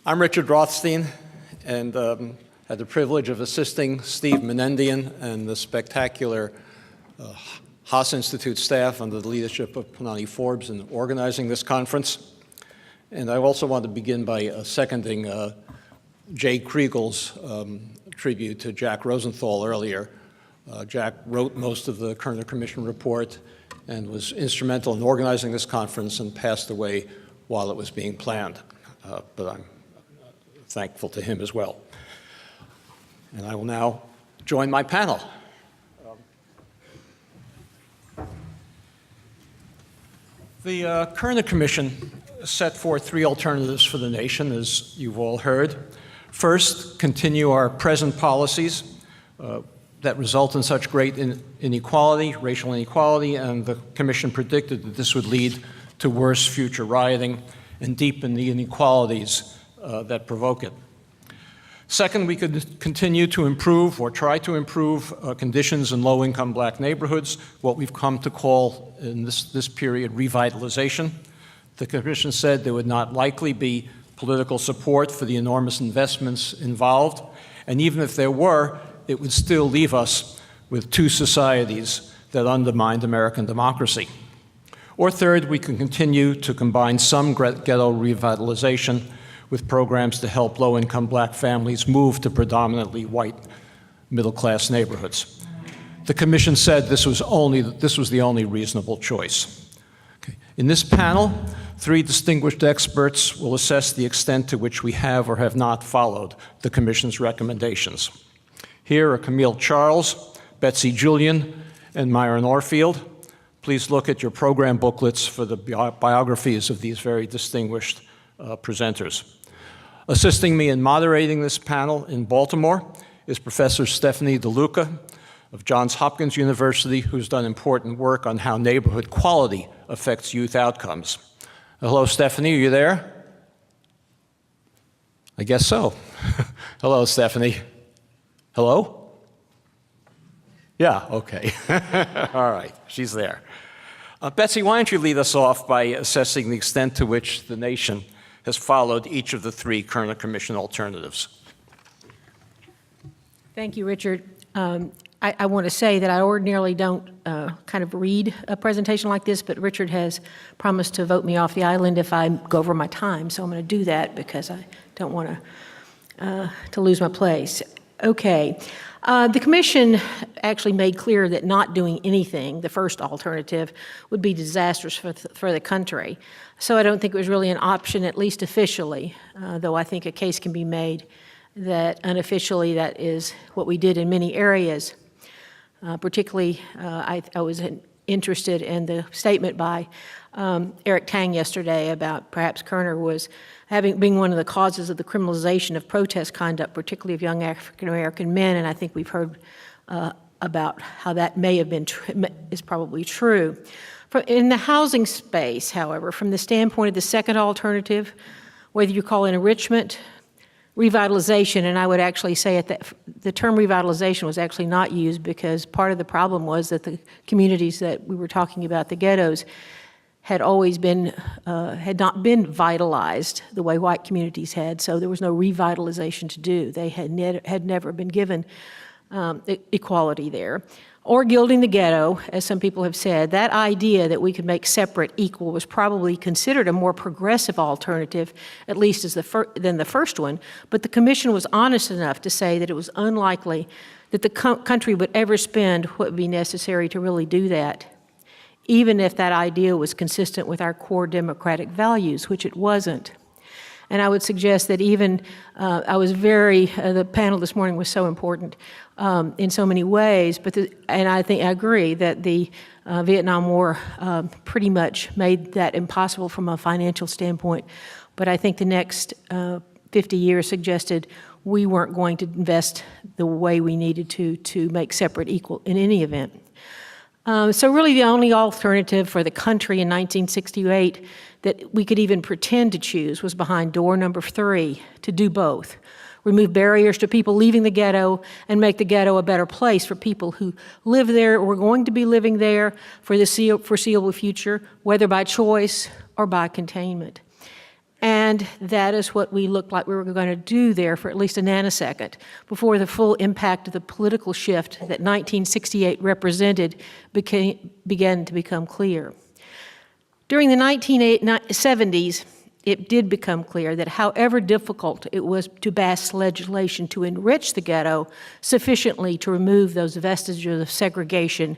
I'm Richard Rothstein, and had the privilege of assisting Steve Menendian and the spectacular Haas Institute staff under the leadership of Panani Forbes in organizing this conference. And I also want to begin by seconding Jay Kriegel's tribute to Jack Rosenthal earlier. Jack wrote most of the Kerner Commission report and was instrumental in organizing this conference and passed away while it was being planned. But I'm thankful to him as well. And I will now join my panel. The Kerner Commission set forth three alternatives for the nation, as you've all heard. First, continue our present policies that result in such great inequality, racial inequality, and the Commission predicted that this would lead to worse future rioting and deepen the inequalities that provoke it. Second, we could continue to improve or try to improve conditions in low-income black neighborhoods, what we've come to call in this period revitalization. The Commission said there would not likely be political support for the enormous investments involved, and even if there were, it would still leave us with two societies that undermined American democracy. Or third, we can continue to combine some ghetto revitalization with programs to help low-income black families move to predominantly white middle-class neighborhoods. The Commission said this was the only reasonable choice. Okay. In this panel, three distinguished experts will assess the extent to which we have or have not followed the Commission's recommendations. Here are Camille Charles, Betsy Julian, and Myron Orfield. Please look at your program booklets for the biographies of these very distinguished presenters. Assisting me in moderating this panel in Baltimore is Professor Stephanie DeLuca of Johns Hopkins University, who's done important work on how neighborhood quality affects youth outcomes. Hello, Stephanie, are you there? I guess so. Hello, Stephanie. Hello? Yeah, okay. All right, she's there. Betsy, why don't you lead us off by assessing the extent to which the nation has followed each of the three Kerner Commission alternatives. Thank you, Richard. I want to say that I ordinarily don't kind of read a presentation like this, but Richard has promised to vote me off the island if I go over my time, so I'm going to do that because I don't want to lose my place. Okay. The Commission actually made clear that not doing anything, the first alternative, would be disastrous for the country. So I don't think it was really an option, at least officially, though I think a case can be made that unofficially that is what we did in many areas. Particularly, I was interested in the statement by Eric Tang yesterday about perhaps Kerner was being one of the causes of the criminalization of protest conduct, particularly of young African-American men, and I think we've heard about how that may have been is probably true. In the housing space, however, from the standpoint of the second alternative, whether you call it enrichment, revitalization, and I would actually say that the term revitalization was actually not used because part of the problem was that the communities that we were talking about, the ghettos, had always been, had not been vitalized the way white communities had, so there was no revitalization to do. They had never been given equality there. Or gilding the ghetto, as some people have said, that idea that we could make separate equal was probably considered a more progressive alternative, at least as than the first one, but the Commission was honest enough to say that it was unlikely that the country would ever spend what would be necessary to really do that, even if that idea was consistent with our core democratic values, which it wasn't. And I would suggest that even, the panel this morning was so important in so many ways, and I agree that the Vietnam War pretty much made that impossible from a financial standpoint, but I think the next 50 years suggested we weren't going to invest the way we needed to make separate equal in any event. So really the only alternative for the country in 1968 that we could even pretend to choose was behind door number 3, to do both. Remove barriers to people leaving the ghetto and make the ghetto a better place for people who live there or are going to be living there for the foreseeable future, whether by choice or by containment. And that is what we looked like we were going to do there for at least a nanosecond before the full impact of the political shift that 1968 represented began to become clear. During the 1970s, it did become clear that however difficult it was to pass legislation to enrich the ghetto sufficiently to remove those vestiges of segregation,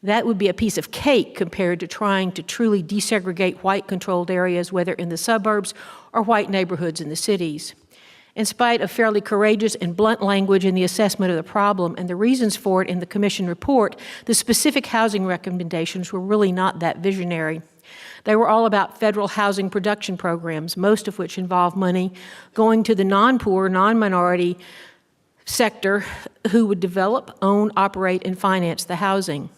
that would be a piece of cake compared to trying to truly desegregate white-controlled areas, whether in the suburbs or white neighborhoods in the cities. In spite of fairly courageous and blunt language in the assessment of the problem and the reasons for it in the Commission report, the specific housing recommendations were really not that visionary. They were all about federal housing production programs, most of which involved money going to the non-poor, non-minority sector who would develop, own, operate, and finance the housing.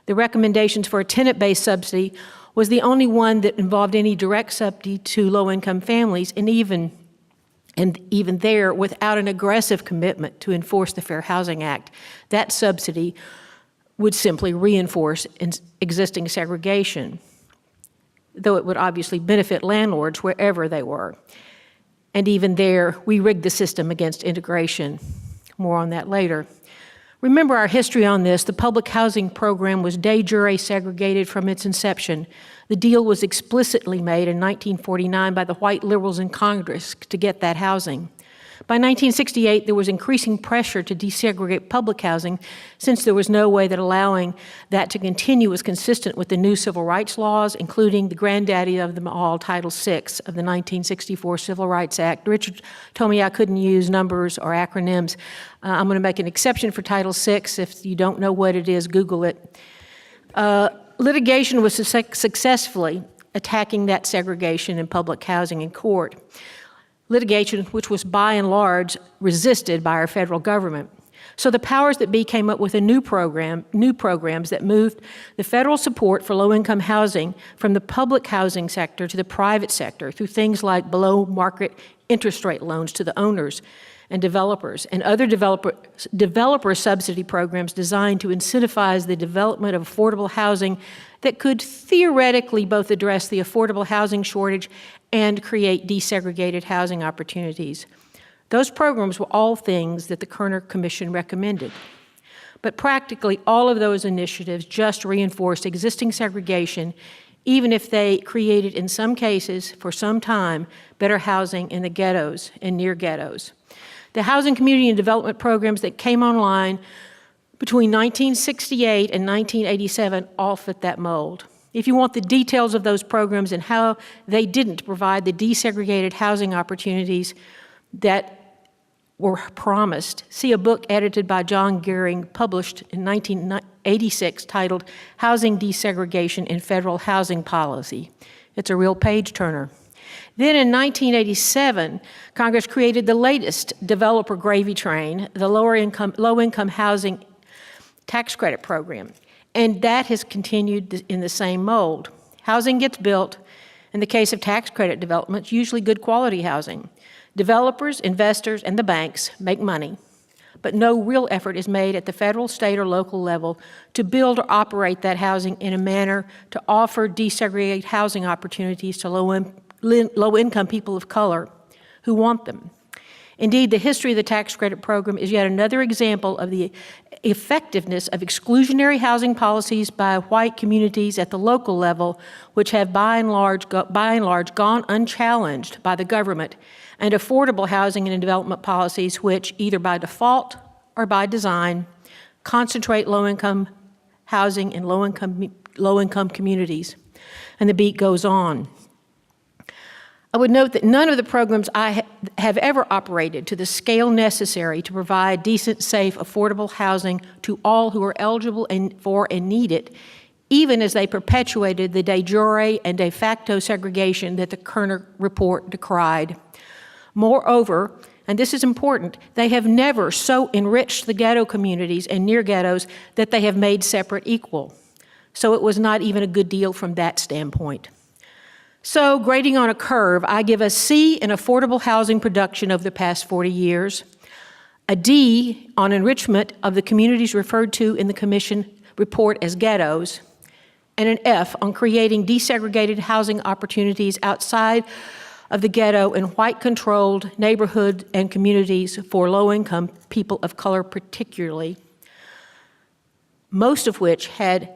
The recommendations for a tenant-based subsidy was the only one that involved any direct subsidy to low-income families, and even there, without an aggressive commitment to enforce the Fair Housing Act. That subsidy would simply reinforce existing segregation, though it would obviously benefit landlords wherever they were. And even there, we rigged the system against integration. More on that later. Remember our history on this. The public housing program was de jure segregated from its inception. The deal was explicitly made in 1949 by the white liberals in Congress to get that housing. By 1968, there was increasing pressure to desegregate public housing since there was no way that allowing that to continue was consistent with the new civil rights laws, including the granddaddy of them all, Title VI of the 1964 Civil Rights Act. Richard told me I couldn't use numbers or acronyms. I'm going to make an exception for Title VI. If you don't know what it is, Google it. Litigation was successfully attacking that segregation in public housing in court. Litigation which was by and large resisted by our federal government. So the powers that be came up with a new programs that moved the federal support for low-income housing from the public housing sector to the private sector through things like below-market interest rate loans to the owners and developers, and other developer subsidy programs designed to incentivize the development of affordable housing that could theoretically both address the affordable housing shortage and create desegregated housing opportunities. Those programs were all things that the Kerner Commission recommended. But practically all of those initiatives just reinforced existing segregation, even if they created, in some cases, for some time, better housing in the ghettos and near ghettos. The housing community and development programs that came online between 1968 and 1987 all fit that mold. If you want the details of those programs and how they didn't provide the desegregated housing opportunities that were promised, see a book edited by John Gehring, published in 1986, titled Housing Desegregation in Federal Housing Policy. It's a real page-turner. Then in 1987, Congress created the latest developer gravy train, the low-income housing tax credit program. And that has continued in the same mold. Housing gets built, in the case of tax credit developments, usually good quality housing. Developers, investors, and the banks make money, but no real effort is made at the federal, state, or local level to build or operate that housing in a manner to offer desegregated housing opportunities to low-income people of color who want them. Indeed, the history of the tax credit program is yet another example of the effectiveness of exclusionary housing policies by white communities at the local level, which have by and large gone unchallenged by the government, and affordable housing and development policies which, either by default or by design, concentrate low-income housing in low-income communities. And the beat goes on. I would note that none of the programs I have ever operated to the scale necessary to provide decent, safe, affordable housing to all who are eligible for and need it, even as they perpetuated the de jure and de facto segregation that the Kerner report decried. Moreover, and this is important, they have never so enriched the ghetto communities and near ghettos that they have made separate equal. So it was not even a good deal from that standpoint. So, grading on a curve, I give a C in affordable housing production over the past 40 years, a D on enrichment of the communities referred to in the Commission report as ghettos, and an F on creating desegregated housing opportunities outside of the ghetto in white-controlled neighborhoods and communities for low-income people of color particularly, most of which had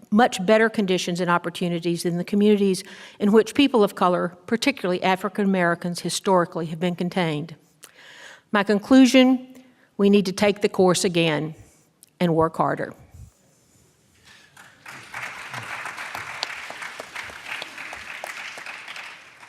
much better conditions and opportunities than the communities in which people of color, particularly African Americans, historically have been contained. My conclusion, we need to take the course again and work harder.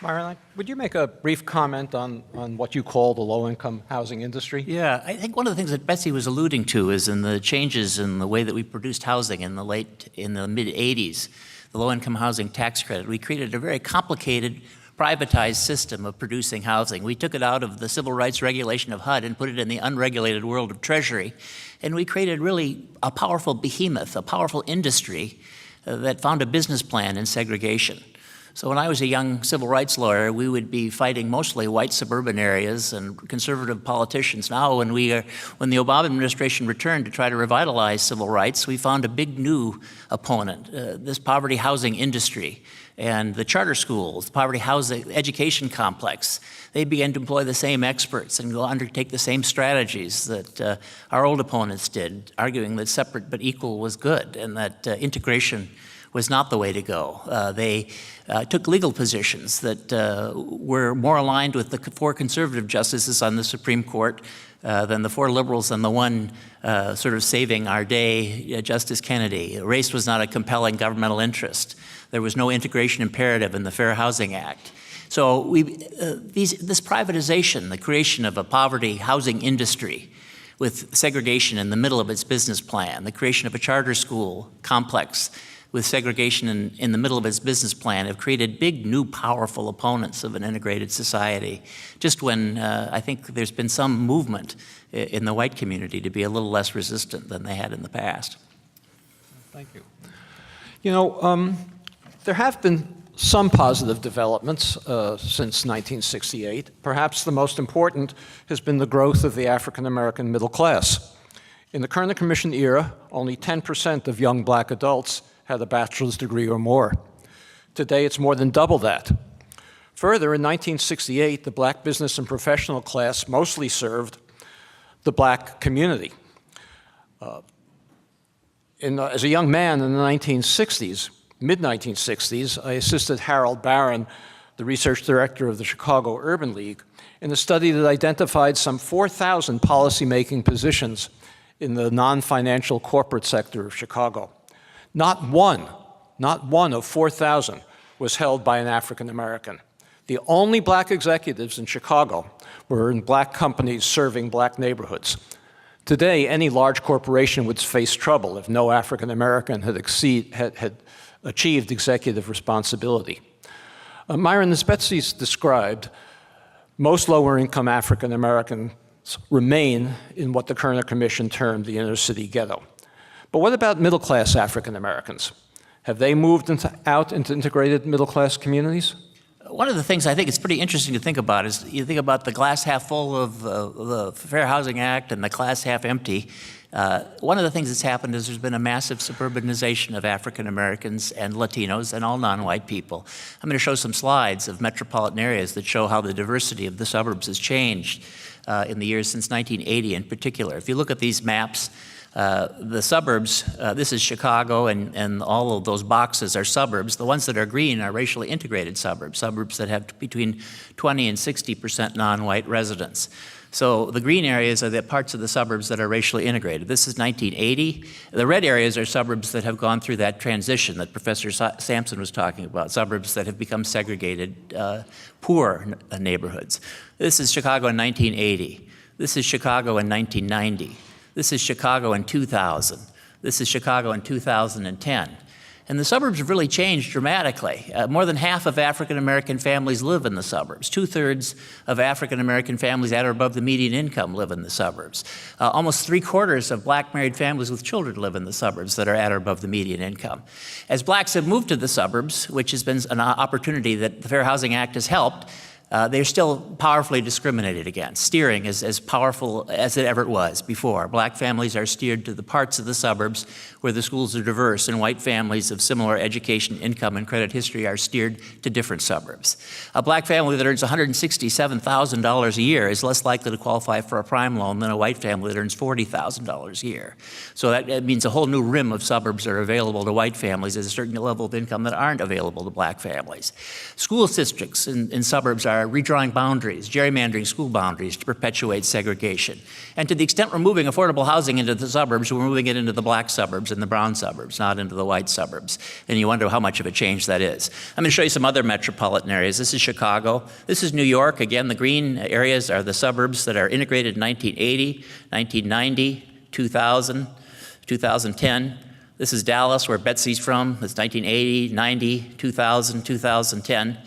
Myron, would you make a brief comment on what you call the low-income housing industry? Yeah, I think one of the things that Betsy was alluding to is in the changes in the way that we produced housing in the mid-'80s, the low-income housing tax credit. We created a very complicated, privatized system of producing housing. We took it out of the civil rights regulation of HUD and put it in the unregulated world of Treasury, and we created really a powerful behemoth, a powerful industry that found a business plan in segregation. So when I was a young civil rights lawyer, we would be fighting mostly white suburban areas and conservative politicians. Now, when the Obama administration returned to try to revitalize civil rights, we found a big new opponent, this poverty housing industry and the charter schools, the poverty housing education complex. They began to employ the same experts and go undertake the same strategies that our old opponents did, arguing that separate but equal was good and that integration was not the way to go. They took legal positions that were more aligned with the 4 conservative justices on the Supreme Court than the 4 liberals and the one sort of saving our day, Justice Kennedy. Race was not a compelling governmental interest. There was no integration imperative in the Fair Housing Act. So this privatization, the creation of a poverty housing industry with segregation in the middle of its business plan, the creation of a charter school complex with segregation in the middle of its business plan, have created big, new, powerful opponents of an integrated society. Just when I think there's been some movement in the white community to be a little less resistant than they had in the past. Thank you. You know, there have been some positive developments since 1968. Perhaps the most important has been the growth of the African American middle class. In the Kerner Commission era, only 10% of young black adults had a bachelor's degree or more. Today, it's more than double that. Further, in 1968, the black business and professional class mostly served the black community. As a young man in the 1960s, mid-1960s, I assisted Harold Barron, the research director of the Chicago Urban League, in a study that identified some 4,000 policymaking positions in the non-financial corporate sector of Chicago. Not one of 4,000 was held by an African American. The only black executives in Chicago were in black companies serving black neighborhoods. Today, any large corporation would face trouble if no African American had achieved executive responsibility. Myron, as Betsy's described, most lower income African Americans remain in what the Kerner Commission termed the inner city ghetto. But what about middle-class African Americans? Have they moved out into integrated middle-class communities? One of the things I think it's pretty interesting to think about is you think about the glass half full of the Fair Housing Act and the glass half empty. One of the things that's happened is there's been a massive suburbanization of African Americans and Latinos and all non-white people. I'm going to show some slides of metropolitan areas that show how the diversity of the suburbs has changed in the years since 1980 in particular. If you look at these maps, the suburbs, this is Chicago, and all of those boxes are suburbs. The ones that are green are racially integrated suburbs, suburbs that have between 20 and 60% non-white residents. So the green areas are the parts of the suburbs that are racially integrated. This is 1980. The red areas are suburbs that have gone through that transition that Professor Sampson was talking about, suburbs that have become segregated, poor neighborhoods. This is Chicago in 1980. This is Chicago in 1990. This is Chicago in 2000. This is Chicago in 2010. And the suburbs have really changed dramatically. More than half of African-American families live in the suburbs. 2/3 of African-American families at or above the median income live in the suburbs. Almost 3/4 of black married families with children live in the suburbs that are at or above the median income. As blacks have moved to the suburbs, which has been an opportunity that the Fair Housing Act has helped, they're still powerfully discriminated against. Steering is as powerful as it ever was before. Black families are steered to the parts of the suburbs where the schools are diverse, and white families of similar education, income, and credit history are steered to different suburbs. A black family that earns $167,000 a year is less likely to qualify for a prime loan than a white family that earns $40,000 a year. So that means a whole new rim of suburbs are available to white families at a certain level of income that aren't available to black families. School districts in suburbs are redrawing boundaries, gerrymandering school boundaries to perpetuate segregation. And to the extent we're moving affordable housing into the suburbs, we're moving it into the black suburbs and the brown suburbs, not into the white suburbs. And you wonder how much of a change that is. I'm going to show you some other metropolitan areas. This is Chicago. This is New York. Again, the green areas are the suburbs that are integrated in 1980, 1990, 2000, 2010. This is Dallas, where Betsy's from. It's 1980, 90, 2000, 2010.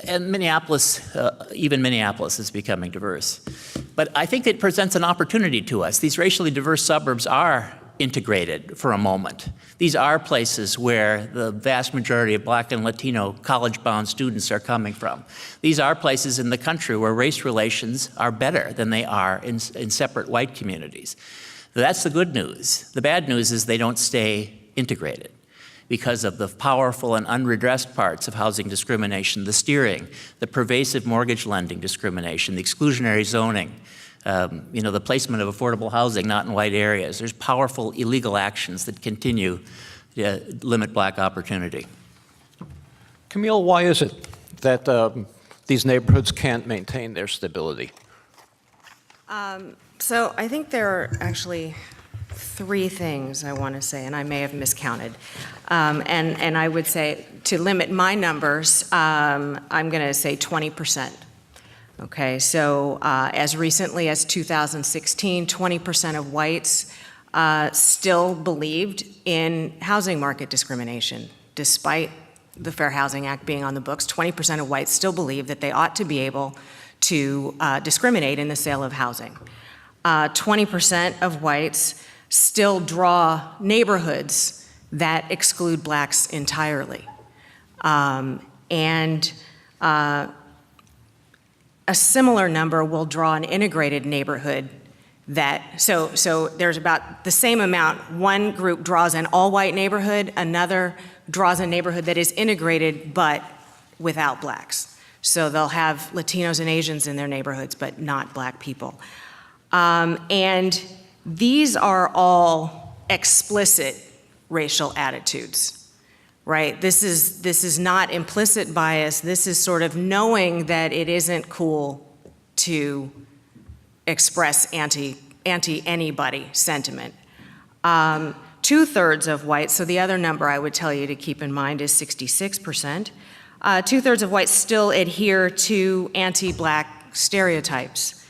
And Minneapolis, even Minneapolis is becoming diverse. But I think it presents an opportunity to us. These racially diverse suburbs are integrated for a moment. These are places where the vast majority of black and Latino college-bound students are coming from. These are places in the country where race relations are better than they are in separate white communities. That's the good news. The bad news is they don't stay integrated because of the powerful and unredressed parts of housing discrimination, the steering, the pervasive mortgage lending discrimination, the exclusionary zoning, the placement of affordable housing not in white areas. There's powerful illegal actions that continue to limit black opportunity. Camille, why is it that these neighborhoods can't maintain their stability? So I think there are actually three things I want to say, and I may have miscounted. And I would say, to limit my numbers, I'm going to say 20%. Okay, so as recently as 2016, 20% of whites still believed in housing market discrimination. Despite the Fair Housing Act being on the books, 20% of whites still believe that they ought to be able to discriminate in the sale of housing. 20% of whites still draw neighborhoods that exclude blacks entirely. A similar number will draw an integrated neighborhood that, so there's about the same amount. One group draws an all-white neighborhood, another draws a neighborhood that is integrated but without blacks. So they'll have Latinos and Asians in their neighborhoods, but not black people. And these are all explicit racial attitudes, right? This is not implicit bias. This is sort of knowing that it isn't cool to express anti-anybody sentiment. 2/3 of whites, so the other number I would tell you to keep in mind is 66%. 2/3 of whites still adhere to anti-black stereotypes.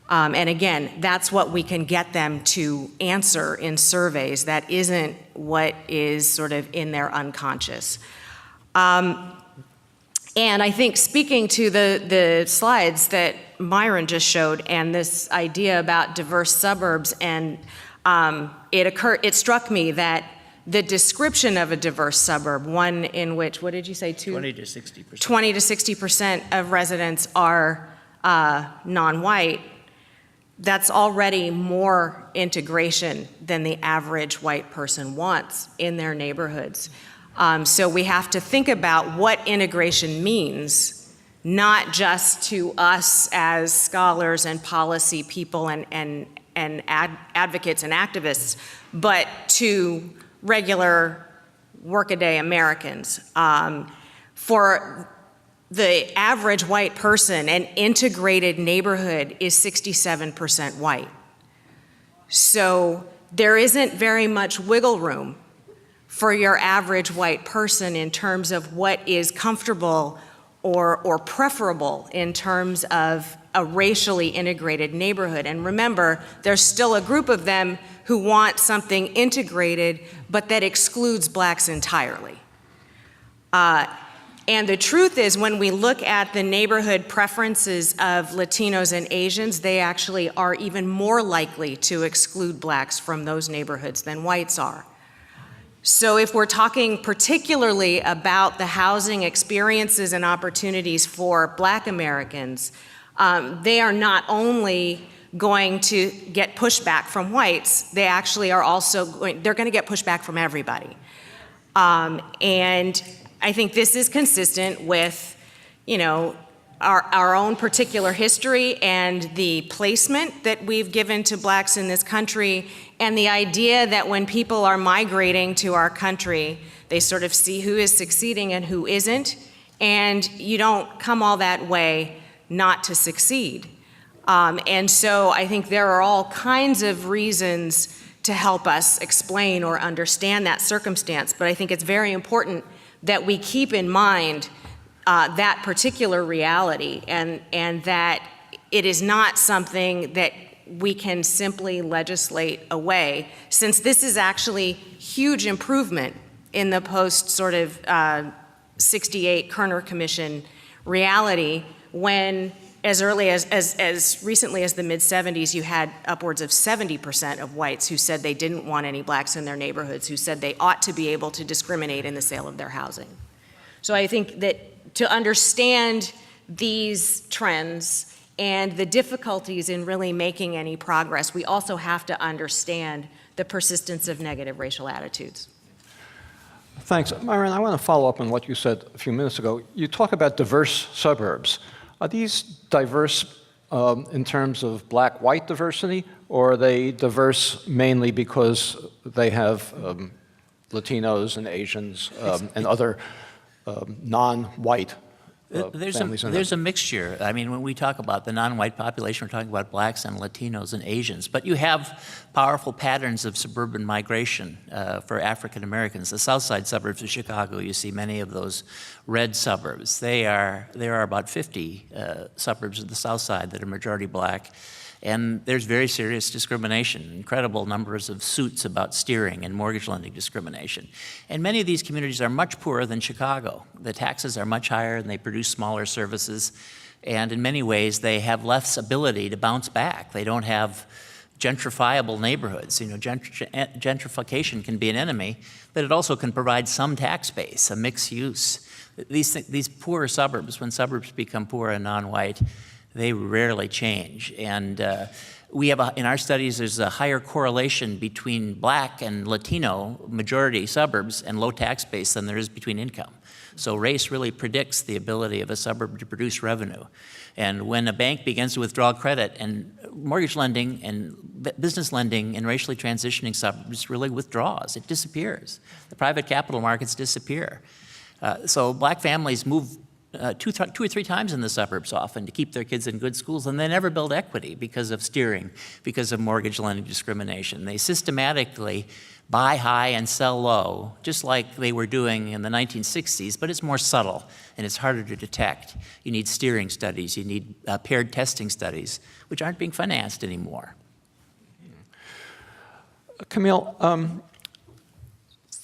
And again, that's what we can get them to answer in surveys. That isn't what is sort of in their unconscious. And I think speaking to the slides that Myron just showed and this idea about diverse suburbs, and it struck me that the description of a diverse suburb, one in which, what did you say, 20 to 60%. 20 to 60% of residents are non-white, that's already more integration than the average white person wants in their neighborhoods. So we have to think about what integration means, not just to us as scholars and policy people and advocates and activists, but to regular workaday Americans. For the average white person, an integrated neighborhood is 67% white. So there isn't very much wiggle room for your average white person in terms of what is comfortable or preferable in terms of a racially integrated neighborhood. And remember, there's still a group of them who want something integrated, but that excludes blacks entirely. And the truth is, when we look at the neighborhood preferences of Latinos and Asians, they actually are even more likely to exclude blacks from those neighborhoods than whites are. So if we're talking particularly about the housing experiences and opportunities for Black Americans, they are not only going to get pushback from whites, they actually are also they're going to get pushback from everybody. And I think this is consistent with, you know, our own particular history and the placement that we've given to Blacks in this country, and the idea that when people are migrating to our country, they sort of see who is succeeding and who isn't, and you don't come all that way not to succeed. And so I think there are all kinds of reasons to help us explain or understand that circumstance, but I think it's very important that we keep in mind that particular reality, and that it is not something that we can simply legislate away, since this is actually huge improvement in the post sort of 68 Kerner Commission reality, when as early as recently as the mid-70s, you had upwards of 70% of whites who said they didn't want any Blacks in their neighborhoods, who said they ought to be able to discriminate in the sale of their housing. So I think that to understand these trends and the difficulties in really making any progress, we also have to understand the persistence of negative racial attitudes. Thanks. Myron, I want to follow up on what you said a few minutes ago. You talk about diverse suburbs. Are these diverse in terms of Black-white diversity, or are they diverse mainly because they have Latinos and Asians and other non-white families in them? There's a mixture. I mean, when we talk about the non-white population, we're talking about Blacks and Latinos and Asians. But you have powerful patterns of suburban migration for African Americans. The south side suburbs of Chicago, you see many of those red suburbs. There are about 50 suburbs of the south side that are majority Black. And there's very serious discrimination, incredible numbers of suits about steering and mortgage lending discrimination. And many of these communities are much poorer than Chicago. The taxes are much higher and they produce smaller services. And in many ways, they have less ability to bounce back. They don't have gentrifiable neighborhoods. You know, gentrification can be an enemy, but it also can provide some tax base, a mixed use. These poorer suburbs, when suburbs become poor and non-white, they rarely change. And we have, in our studies, there's a higher correlation between Black and Latino majority suburbs and low tax base than there is between income. So race really predicts the ability of a suburb to produce revenue. And when a bank begins to withdraw credit, and mortgage lending and business lending in racially transitioning suburbs really withdraws, it disappears. The private capital markets disappear. So Black families move two or three times in the suburbs often to keep their kids in good schools, and they never build equity because of steering, because of mortgage lending discrimination. They systematically buy high and sell low, just like they were doing in the 1960s, but it's more subtle and it's harder to detect. You need steering studies, you need paired testing studies, which aren't being financed anymore. Camille,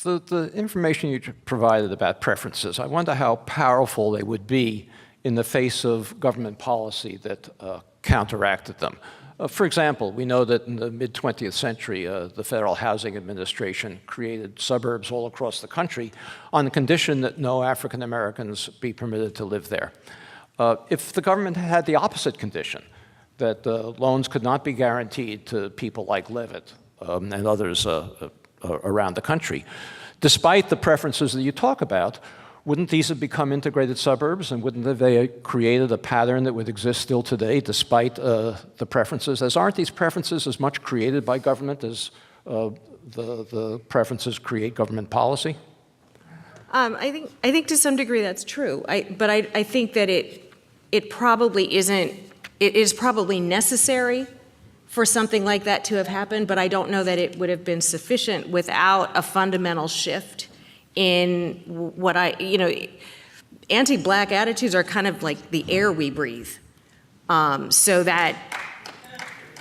the information you provided about preferences, I wonder how powerful they would be in the face of government policy that counteracted them. For example, we know that in the mid-20th century, the Federal Housing Administration created suburbs all across the country on the condition that no African Americans be permitted to live there. If the government had the opposite condition, that loans could not be guaranteed to people like Levitt and others around the country, despite the preferences that you talk about, wouldn't these have become integrated suburbs, and wouldn't they have created a pattern that would exist still today despite the preferences? Aren't these preferences as much created by government as the preferences create government policy? I think to some degree that's true. But I think that it probably isn't. It is probably necessary for something like that to have happened, but I don't know that it would have been sufficient without a fundamental shift in what anti-Black attitudes are kind of like the air we breathe. So that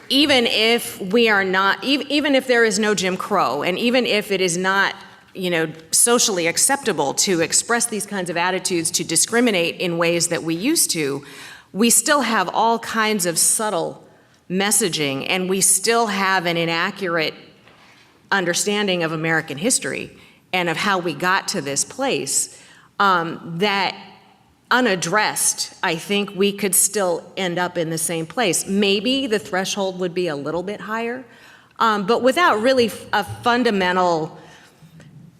even if we are not, even if there is no Jim Crow, and even if it is not, socially acceptable to express these kinds of attitudes, to discriminate in ways that we used to, we still have all kinds of subtle messaging, and we still have an inaccurate understanding of American history. and of how we got to this place, that unaddressed, I think we could still end up in the same place. Maybe the threshold would be a little bit higher, but without really a fundamental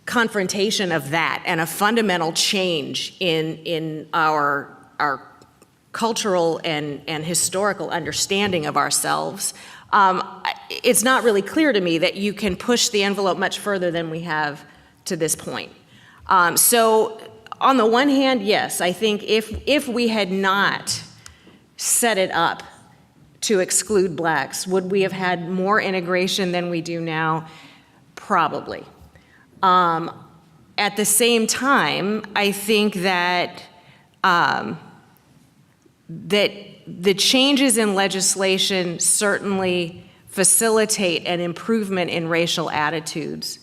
confrontation of that and a fundamental change in our cultural and historical understanding of ourselves, it's not really clear to me that you can push the envelope much further than we have to this point. So on the one hand, yes, I think if we had not set it up to exclude blacks, would we have had more integration than we do now? Probably. At the same time, I think that that the changes in legislation certainly facilitate an improvement in racial attitudes,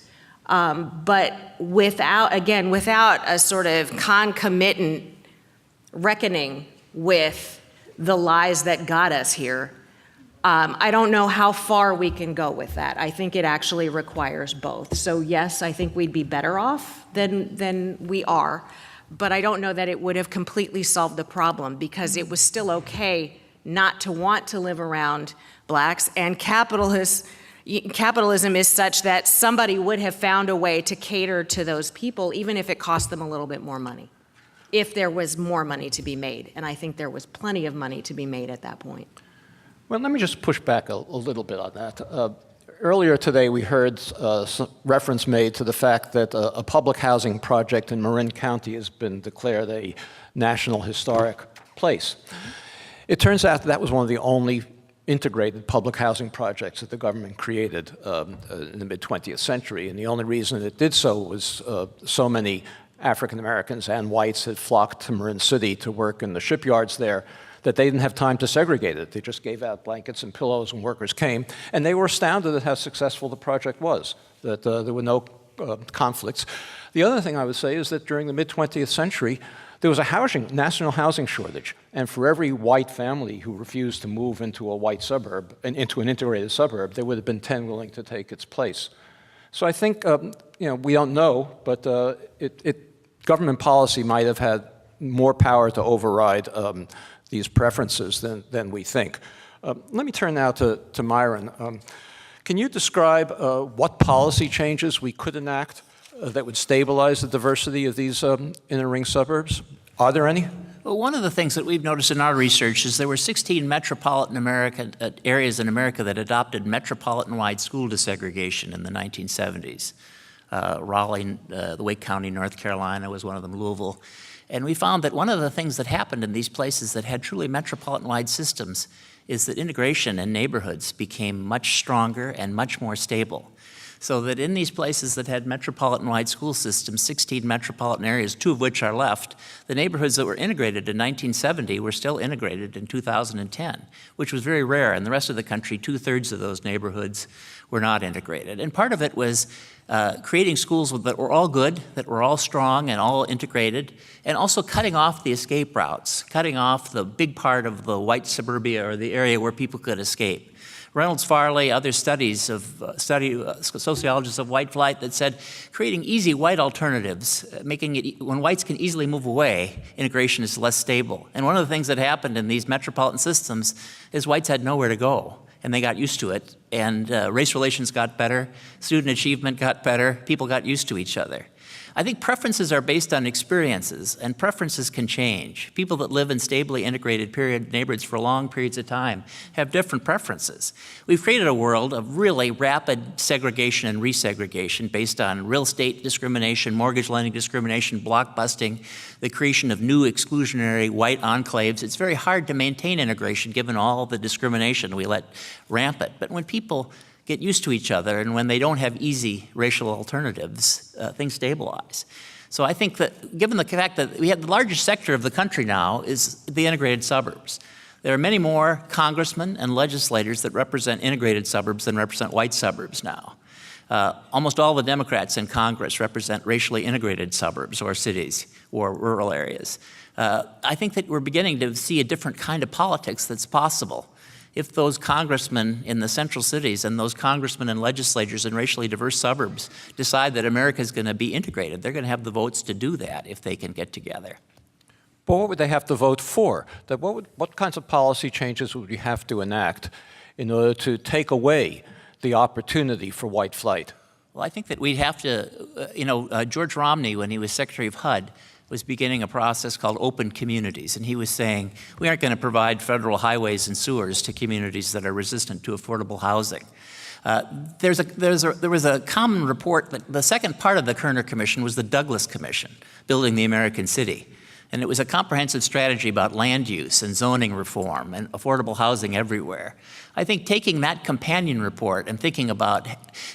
but without a sort of concomitant reckoning with the lies that got us here, I don't know how far we can go with that. I think it actually requires both. So yes, I think we'd be better off than we are, but I don't know that it would have completely solved the problem, because it was still okay not to want to live around blacks, and capitalism is such that somebody would have found a way to cater to those people, even if it cost them a little bit more money, if there was more money to be made. And I think there was plenty of money to be made at that point. Well, let me just push back a little bit on that. Earlier today, we heard some reference made to the fact that a public housing project in Marin County has been declared a National Historic Place. It turns out that was one of the only integrated public housing projects that the government created in the mid-20th century, and the only reason it did so was so many African Americans and whites had flocked to Marin City to work in the shipyards there that they didn't have time to segregate it. They just gave out blankets and pillows, and workers came, and they were astounded at how successful the project was, that there were no conflicts. The other thing I would say is that during the mid-20th century, there was a national housing shortage, and for every white family who refused to move into a white suburb, into an integrated suburb, there would have been 10 willing to take its place. So I think, we don't know, but government policy might have had more power to override these preferences than we think. Let me turn now to Myron. Can you describe what policy changes we could enact that would stabilize the diversity of these inner ring suburbs? Are there any? Well, one of the things that we've noticed in our research is there were 16 metropolitan areas in America that adopted metropolitan-wide school desegregation in the 1970s. Raleigh, the Wake County, North Carolina was one of them, Louisville. And we found that one of the things that happened in these places that had truly metropolitan-wide systems is that integration in neighborhoods became much stronger and much more stable. So that in these places that had metropolitan-wide school systems, 16 metropolitan areas, 2 of which are left, the neighborhoods that were integrated in 1970 were still integrated in 2010, which was very rare. In the rest of the country, 2/3 of those neighborhoods were not integrated. And part of it was creating schools that were all good, that were all strong and all integrated, and also cutting off the escape routes, cutting off the big part of the white suburbia or the area where people could escape. Reynolds Farley, other studies of sociologists of white flight that said creating easy white alternatives, making it, when whites can easily move away, integration is less stable. And one of the things that happened in these metropolitan systems is whites had nowhere to go, and they got used to it, and race relations got better, student achievement got better, people got used to each other. I think preferences are based on experiences, and preferences can change. People that live in stably integrated neighborhoods for long periods of time have different preferences. We've created a world of really rapid segregation and resegregation based on real estate discrimination, mortgage lending discrimination, block busting, the creation of new exclusionary white enclaves. It's very hard to maintain integration given all the discrimination we let rampant. But when people get used to each other, and when they don't have easy racial alternatives, things stabilize. So I think that given the fact that we have the largest sector of the country now is the integrated suburbs. There are many more congressmen and legislators that represent integrated suburbs than represent white suburbs now. Almost all the Democrats in Congress represent racially integrated suburbs or cities or rural areas. I think that we're beginning to see a different kind of politics that's possible. If those congressmen in the central cities and those congressmen and legislators in racially diverse suburbs decide that America is going to be integrated, they're going to have the votes to do that if they can get together. But what would they have to vote for? What kinds of policy changes would we have to enact in order to take away the opportunity for white flight? Well, I think that we'd have to, George Romney, when he was Secretary of HUD, was beginning a process called open communities, and he was saying, we aren't going to provide federal highways and sewers to communities that are resistant to affordable housing. There was a common report that the second part of the Kerner Commission was the Douglas Commission, Building the American City. And it was a comprehensive strategy about land use and zoning reform and affordable housing everywhere. I think taking that companion report and thinking about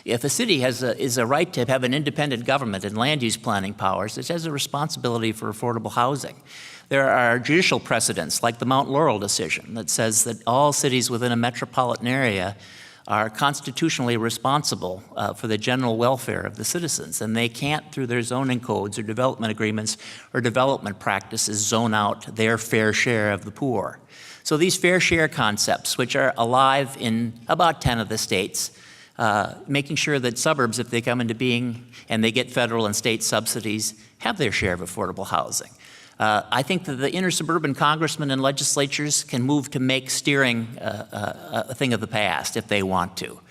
if a city is a right to have an independent government and land use planning powers, it has a responsibility for affordable housing. There are judicial precedents like the Mount Laurel decision that says that all cities within a metropolitan area are constitutionally responsible for the general welfare of the citizens, and they can't, through their zoning codes or development agreements or development practices, zone out their fair share of the poor. So these fair share concepts, which are alive in about 10 of the states, making sure that suburbs, if they come into being and they get federal and state subsidies, have their share of affordable housing. I think that the inner suburban congressmen and legislatures can move to make steering a thing of the past if they want to.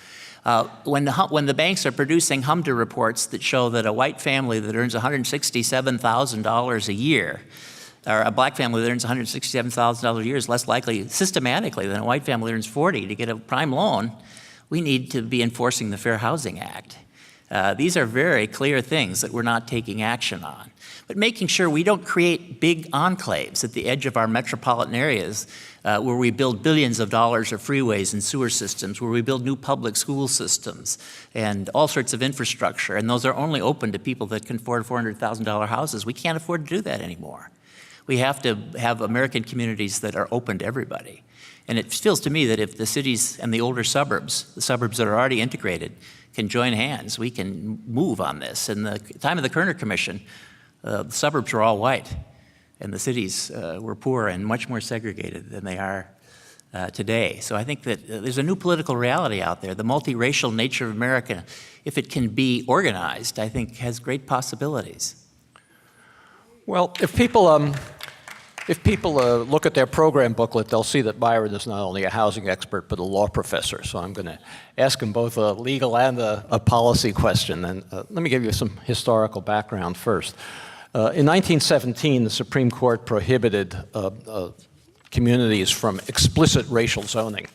When the banks are producing HMDA reports that show that a white family that earns $167,000 a year, or a black family that earns $167,000 a year is less likely systematically than a white family that earns $40 to get a prime loan, we need to be enforcing the Fair Housing Act. These are very clear things that we're not taking action on. But making sure we don't create big enclaves at the edge of our metropolitan areas where we build billions of dollars of freeways and sewer systems, where we build new public school systems and all sorts of infrastructure, and those are only open to people that can afford $400,000 houses. We can't afford to do that anymore. We have to have American communities that are open to everybody. And it feels to me that if the cities and the older suburbs, the suburbs that are already integrated, can join hands, we can move on this. In the time of the Kerner Commission, the suburbs were all white, and the cities were poor and much more segregated than they are today. So I think that there's a new political reality out there. The multiracial nature of America, if it can be organized, I think has great possibilities. Well, if people look at their program booklet, they'll see that Myron is not only a housing expert, but a law professor. So I'm going to ask him both a legal and a policy question. And let me give you some historical background first. In 1917, the Supreme Court prohibited communities from explicit racial zoning.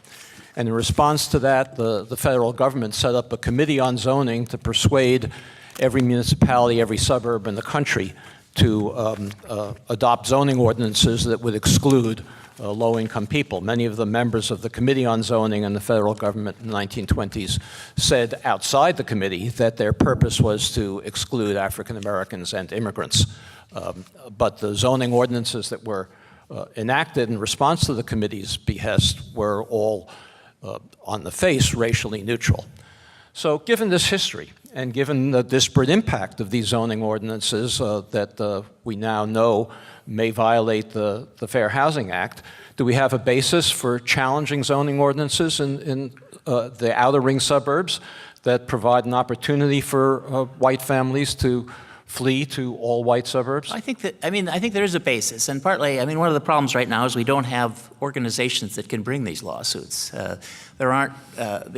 And in response to that, the federal government set up a committee on zoning to persuade every municipality, every suburb in the country to adopt zoning ordinances that would exclude low-income people. Many of the members of the Committee on Zoning in the federal government in the 1920s said outside the committee that their purpose was to exclude African Americans and immigrants. But the zoning ordinances that were enacted in response to the committee's behest were all, on the face, racially neutral. So given this history, and given the disparate impact of these zoning ordinances that we now know may violate the Fair Housing Act, do we have a basis for challenging zoning ordinances in the outer ring suburbs that provide an opportunity for white families to flee to all white suburbs? I think there is a basis, and partly, one of the problems right now is we don't have organizations that can bring these lawsuits. There aren't, the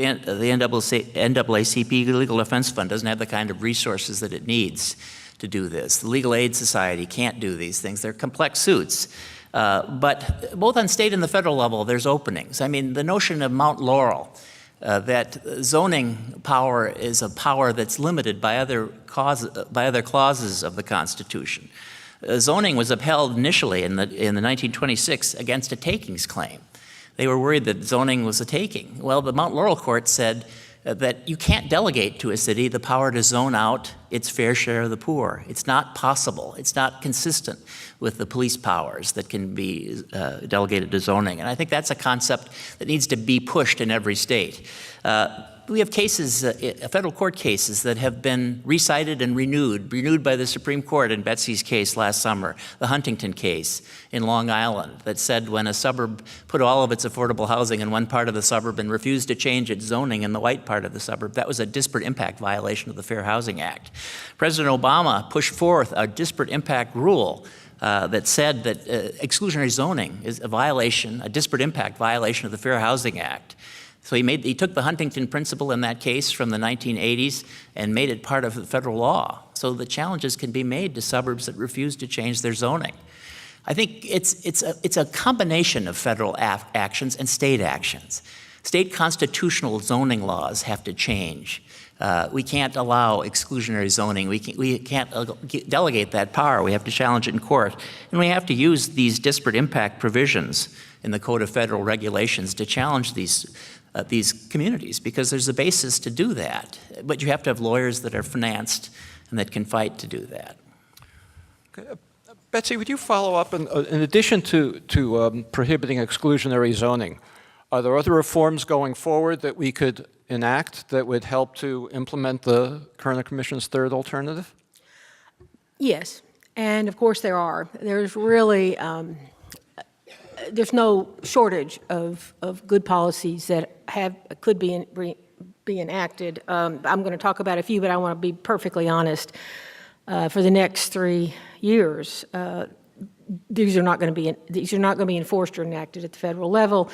NAACP Legal Defense Fund doesn't have the kind of resources that it needs to do this. The Legal Aid Society can't do these things. They're complex suits. But both on state and the federal level, there's openings. The notion of Mount Laurel, that zoning power is a power that's limited by other clauses of the Constitution. Zoning was upheld initially in the 1926 against a takings claim. They were worried that zoning was a taking. Well, the Mount Laurel court said that you can't delegate to a city the power to zone out its fair share of the poor. It's not possible. It's not consistent with the police powers that can be delegated to zoning. And I think that's a concept that needs to be pushed in every state. we have cases, federal court cases that have been recited and renewed by the Supreme Court in Betsy's case last summer, the Huntington case in Long Island, that said when a suburb put all of its affordable housing in one part of the suburb and refused to change its zoning in the white part of the suburb, that was a disparate impact violation of the Fair Housing Act. President Obama pushed forth a disparate impact rule that said that exclusionary zoning is a disparate impact violation of the Fair Housing Act. So he took the Huntington principle in that case from the 1980s and made it part of the federal law. So the challenges can be made to suburbs that refuse to change their zoning. I think it's a combination of federal actions and state actions. State constitutional zoning laws have to change. We can't allow exclusionary zoning. We can't delegate that power. We have to challenge it in court. And we have to use these disparate impact provisions in the Code of Federal Regulations to challenge these communities, because there's a basis to do that. But you have to have lawyers that are financed and that can fight to do that. Okay. Betsy, would you follow up, in addition to prohibiting exclusionary zoning, are there other reforms going forward that we could enact that would help to implement the Kerner Commission's third alternative? Yes, and of course there are. There's really, there's no shortage of good policies that could be enacted. I'm going to talk about a few, but I want to be perfectly honest. For the next 3 years, these are not going to be enforced or enacted at the federal level.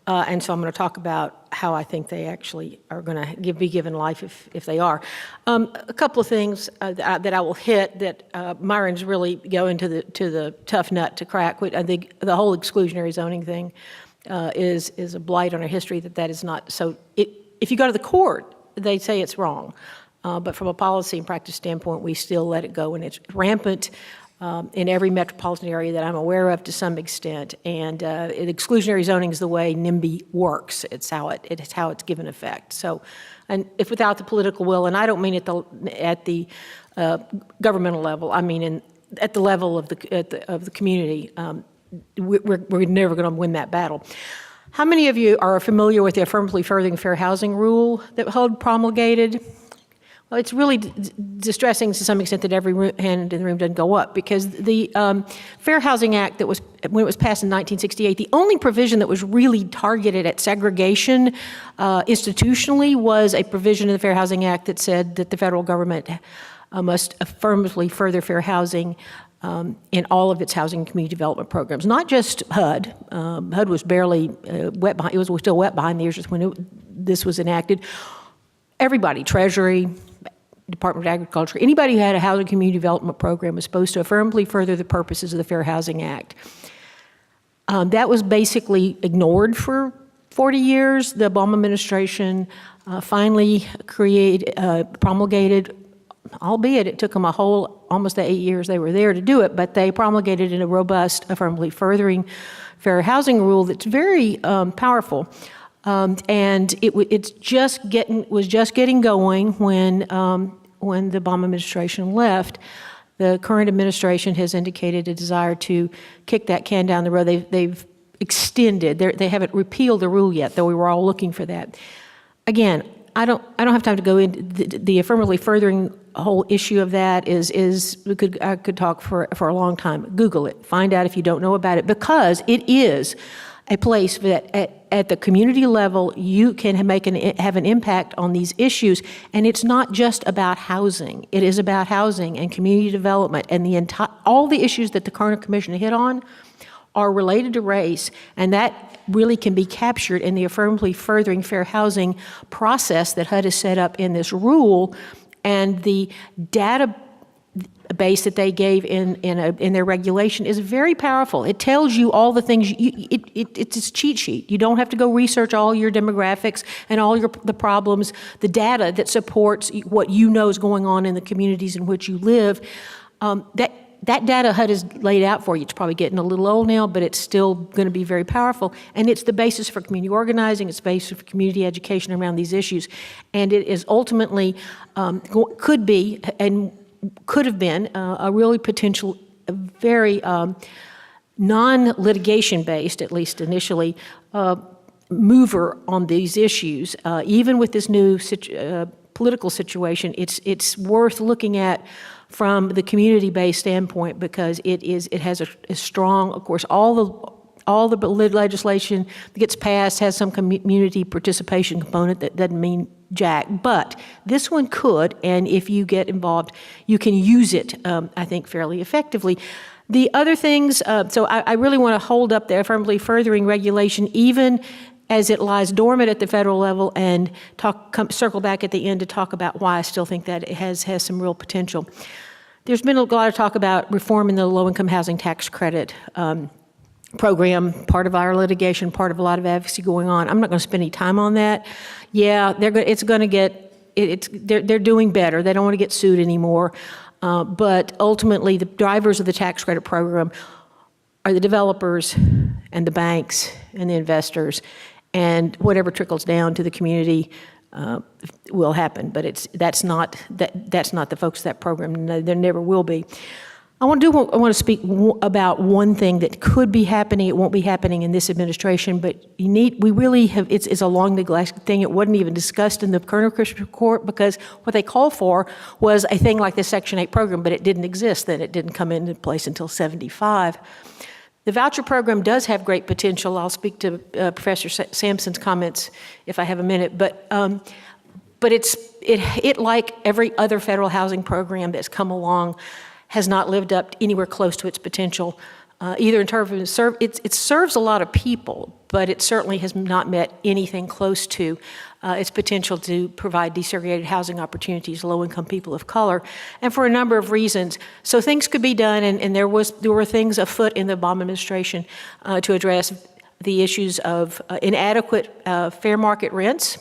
And so I'm going to talk about how I think they actually are going to be given life if they are. A couple of things that I will hit that Myron's really going to the tough nut to crack. I think the whole exclusionary zoning thing is a blight on our history that is not. So if you go to the court, they say it's wrong. But from a policy and practice standpoint, we still let it go, and it's rampant in every metropolitan area that I'm aware of to some extent. And exclusionary zoning is the way NIMBY works. It's how it's given effect. So, and if without the political will, and I don't mean at the governmental level, I mean at the level of the community, we're never going to win that battle. How many of you are familiar with the affirmatively furthering fair housing rule that HUD promulgated? Well, it's really distressing to some extent that every hand in the room doesn't go up, because the Fair Housing Act when it was passed in 1968, the only provision that was really targeted at segregation institutionally was a provision in the Fair Housing Act that said that the federal government must affirmatively further fair housing in all of its housing and community development programs, not just HUD. HUD was barely wet behind, it was still wet behind the ears when this was enacted. Everybody, Treasury, Department of Agriculture, anybody who had a housing community development program was supposed to affirmatively further the purposes of the Fair Housing Act. That was basically ignored for 40 years. The Obama administration finally promulgated, albeit it took them almost 8 years they were there to do it, but they promulgated in a robust, affirmatively furthering fair housing rule that's very powerful. And it was just getting going when the Obama administration left. The current administration has indicated a desire to kick that can down the road. They've extended. They haven't repealed the rule yet, though we were all looking for that. Again, I don't have time to go into the affirmatively furthering whole issue of that. I could talk for a long time. Google it. Find out if you don't know about it, because it is a place that at the community level you can have an impact on these issues. And it's not just about housing. It is about housing and community development, and all the issues that the Kerner Commission hit on are related to race, and that really can be captured in the affirmatively furthering fair housing process that HUD has set up in this rule. And the data base that they gave in their regulation is very powerful. It tells you all the things. It's a cheat sheet. You don't have to go research all your demographics and all the problems. The data that supports what you know is going on in the communities in which you live. That data HUD has laid out for you. It's probably getting a little old now, but it's still going to be very powerful. And it's the basis for community organizing. It's the basis for community education around these issues. And it is ultimately could be and could have been a really potential, a very non-litigation based, at least initially, mover on these issues. Even with this new political situation, it's worth looking at from the community-based standpoint, because it has a strong, of course, all the legislation that gets passed has some community participation component that doesn't mean jack, but this one could, and if you get involved, you can use it, I think, fairly effectively. The other things, so I really want to hold up the affirmatively furthering regulation, even as it lies dormant at the federal level, and circle back at the end to talk about why I still think that it has some real potential. There's been a lot of talk about reforming the low-income housing tax credit program, part of our litigation, part of a lot of advocacy going on. I'm not going to spend any time on that. Yeah, they're doing better. They don't want to get sued anymore. But ultimately, the drivers of the tax credit program are the developers and the banks and the investors, and whatever trickles down to the community will happen. But that's not the focus of that program. No, there never will be. I want to speak about one thing that could be happening. It won't be happening in this administration, but we really have, it's a long neglected thing. It wasn't even discussed in the Kerner Commission report, because what they called for was a thing like the Section 8 program, but it didn't exist then. It didn't come into place until 75. The voucher program does have great potential. I'll speak to Professor Sampson's comments if I have a minute, but it like every other federal housing program that's come along, has not lived up anywhere close to its potential, either in terms of it serves a lot of people, but it certainly has not met anything close to its potential to provide desegregated housing opportunities to low-income people of color, and for a number of reasons. So things could be done, and there were things afoot in the Obama administration to address the issues of inadequate fair market rents,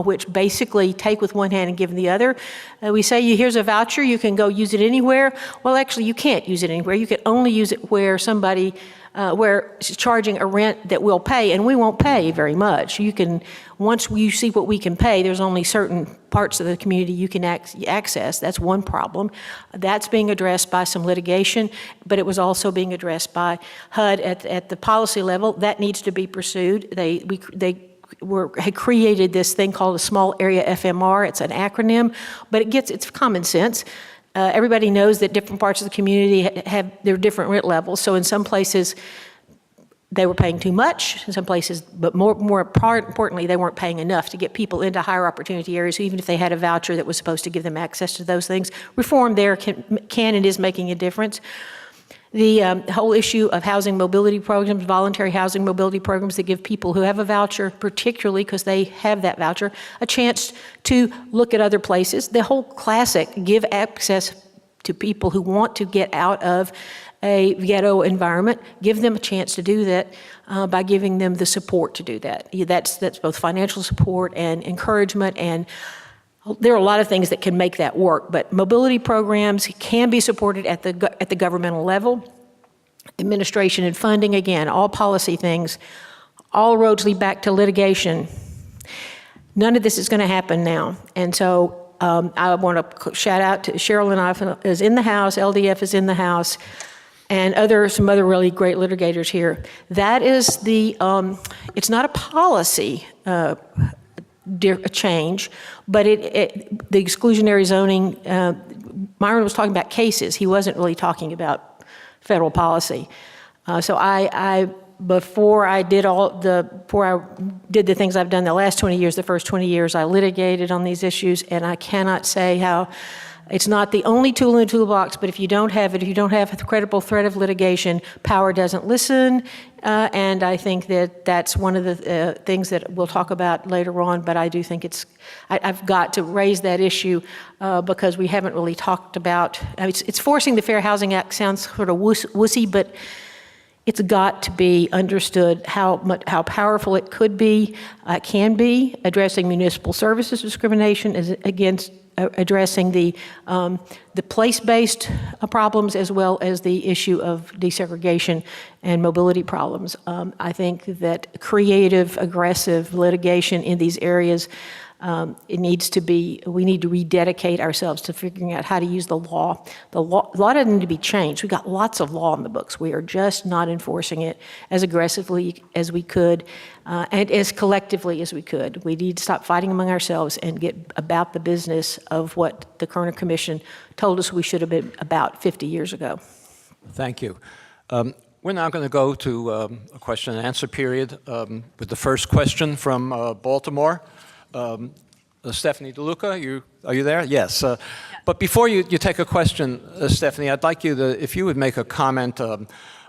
which basically take with one hand and give the other. We say, here's a voucher, you can go use it anywhere. Well, actually, you can't use it anywhere. You can only use it where somebody, where it's charging a rent that we'll pay, and we won't pay very much. Once you see what we can pay, there's only certain parts of the community you can access. That's one problem. That's being addressed by some litigation, but it was also being addressed by HUD at the policy level. That needs to be pursued. They had created this thing called a small area FMR. It's an acronym, but it's common sense. Everybody knows that different parts of the community have their different rent levels. So in some places, they were paying too much. In some places, but more importantly, they weren't paying enough to get people into higher opportunity areas, even if they had a voucher that was supposed to give them access to those things. Reform there can and is making a difference. The whole issue of housing mobility programs, voluntary housing mobility programs that give people who have a voucher, particularly because they have that voucher, a chance to look at other places. The whole classic, give access to people who want to get out of a ghetto environment, give them a chance to do that by giving them the support to do that. That's both financial support and encouragement, and there are a lot of things that can make that work, but mobility programs can be supported at the governmental level. Administration and funding, again, all policy things. All roads lead back to litigation. None of this is going to happen now. And so I want to shout out to Cheryl and I is in the House, LDF is in the House, and some other really great litigators here. That is it's not a policy a change, but the exclusionary zoning, Myron was talking about cases. He wasn't really talking about federal policy. So before I did the things I've done the last 20 years, the first 20 years, I litigated on these issues, and I cannot say how it's not the only tool in the toolbox, but if you don't have it, if you don't have a credible threat of litigation, power doesn't listen, and I think that's one of the things that we'll talk about later on, but I do think I've got to raise that issue because we haven't really talked about, it's forcing the Fair Housing Act sounds sort of wussy, but it's got to be understood how powerful it can be, addressing municipal services discrimination against addressing the place-based problems as well as the issue of desegregation and mobility problems. I think that creative, aggressive litigation in these areas It needs to be, we need to rededicate ourselves to figuring out how to use the law. The law doesn't need to be changed. We've got lots of law in the books. We are just not enforcing it as aggressively as we could and as collectively as we could. We need to stop fighting among ourselves and get about the business of what the Kerner Commission told us we should have been about 50 years ago. Thank you. We're now going to go to a question and answer period with the first question from Baltimore. Stephanie DeLuca, are you there? Yes. But before you take a question, Stephanie, I'd like you to, if you would make a comment.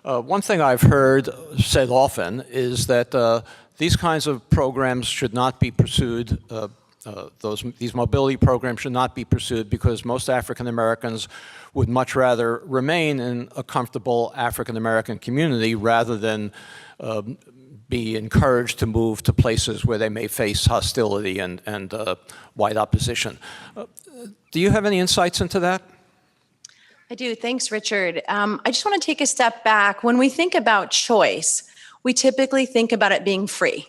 One thing I've heard said often is that these kinds of programs should not be pursued. These mobility programs should not be pursued because most African Americans would much rather remain in a comfortable African American community rather than be encouraged to move to places where they may face hostility and white opposition. Do you have any insights into that? I do. Thanks, Richard. I just want to take a step back. When we think about choice, we typically think about it being free.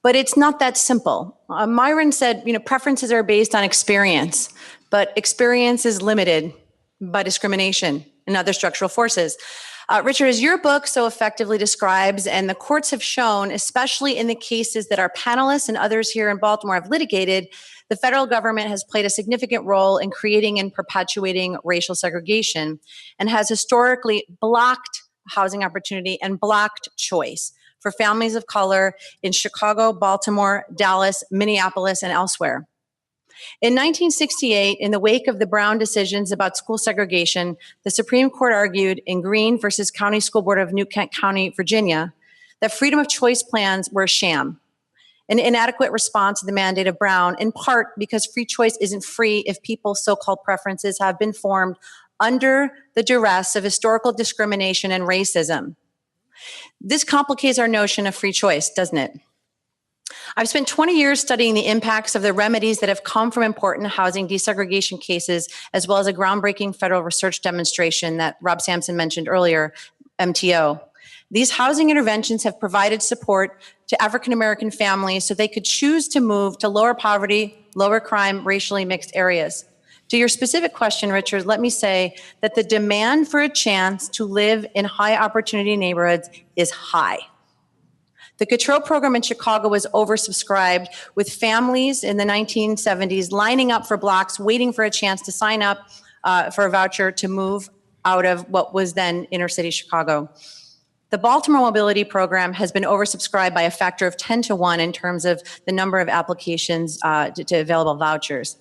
But it's not that simple. Myron said, preferences are based on experience, but experience is limited by discrimination and other structural forces. Richard, as your book so effectively describes, and the courts have shown, especially in the cases that our panelists and others here in Baltimore have litigated, the federal government has played a significant role in creating and perpetuating racial segregation and has historically blocked housing opportunity and blocked choice for families of color in Chicago, Baltimore, Dallas, Minneapolis, and elsewhere. In 1968, in the wake of the Brown decisions about school segregation, the Supreme Court argued in Green versus County School Board of New Kent County, Virginia, that freedom of choice plans were a sham, an inadequate response to the mandate of Brown, in part because free choice isn't free if people's so-called preferences have been formed under the duress of historical discrimination and racism. This complicates our notion of free choice, doesn't it? I've spent 20 years studying the impacts of the remedies that have come from important housing desegregation cases, as well as a groundbreaking federal research demonstration that Rob Sampson mentioned earlier, MTO. These housing interventions have provided support to African American families so they could choose to move to lower poverty, lower crime, racially mixed areas. To your specific question, Richard, let me say that the demand for a chance to live in high opportunity neighborhoods is high. The Control program in Chicago was oversubscribed, with families in the 1970s lining up for blocks, waiting for a chance to sign up for a voucher to move out of what was then inner city Chicago. The Baltimore Mobility Program has been oversubscribed by a factor of 10 to 1 in terms of the number of applications to available vouchers.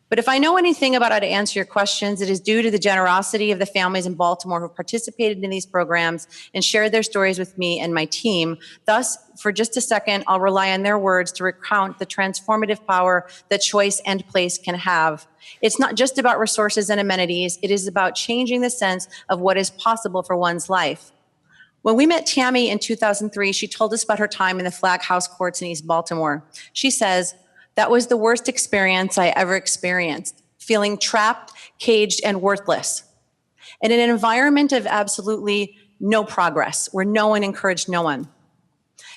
But if I know anything about how to answer your questions, it is due to the generosity of the families in Baltimore who participated in these programs and shared their stories with me and my team. Thus, for just a second, I'll rely on their words to recount the transformative power that choice and place can have. It's not just about resources and amenities. It is about changing the sense of what is possible for one's life. When we met Tammy in 2003, she told us about her time in the Flag House courts in East Baltimore. She says, "That was the worst experience I ever experienced, feeling trapped, caged, and worthless. And in an environment of absolutely no progress, where no one encouraged no one."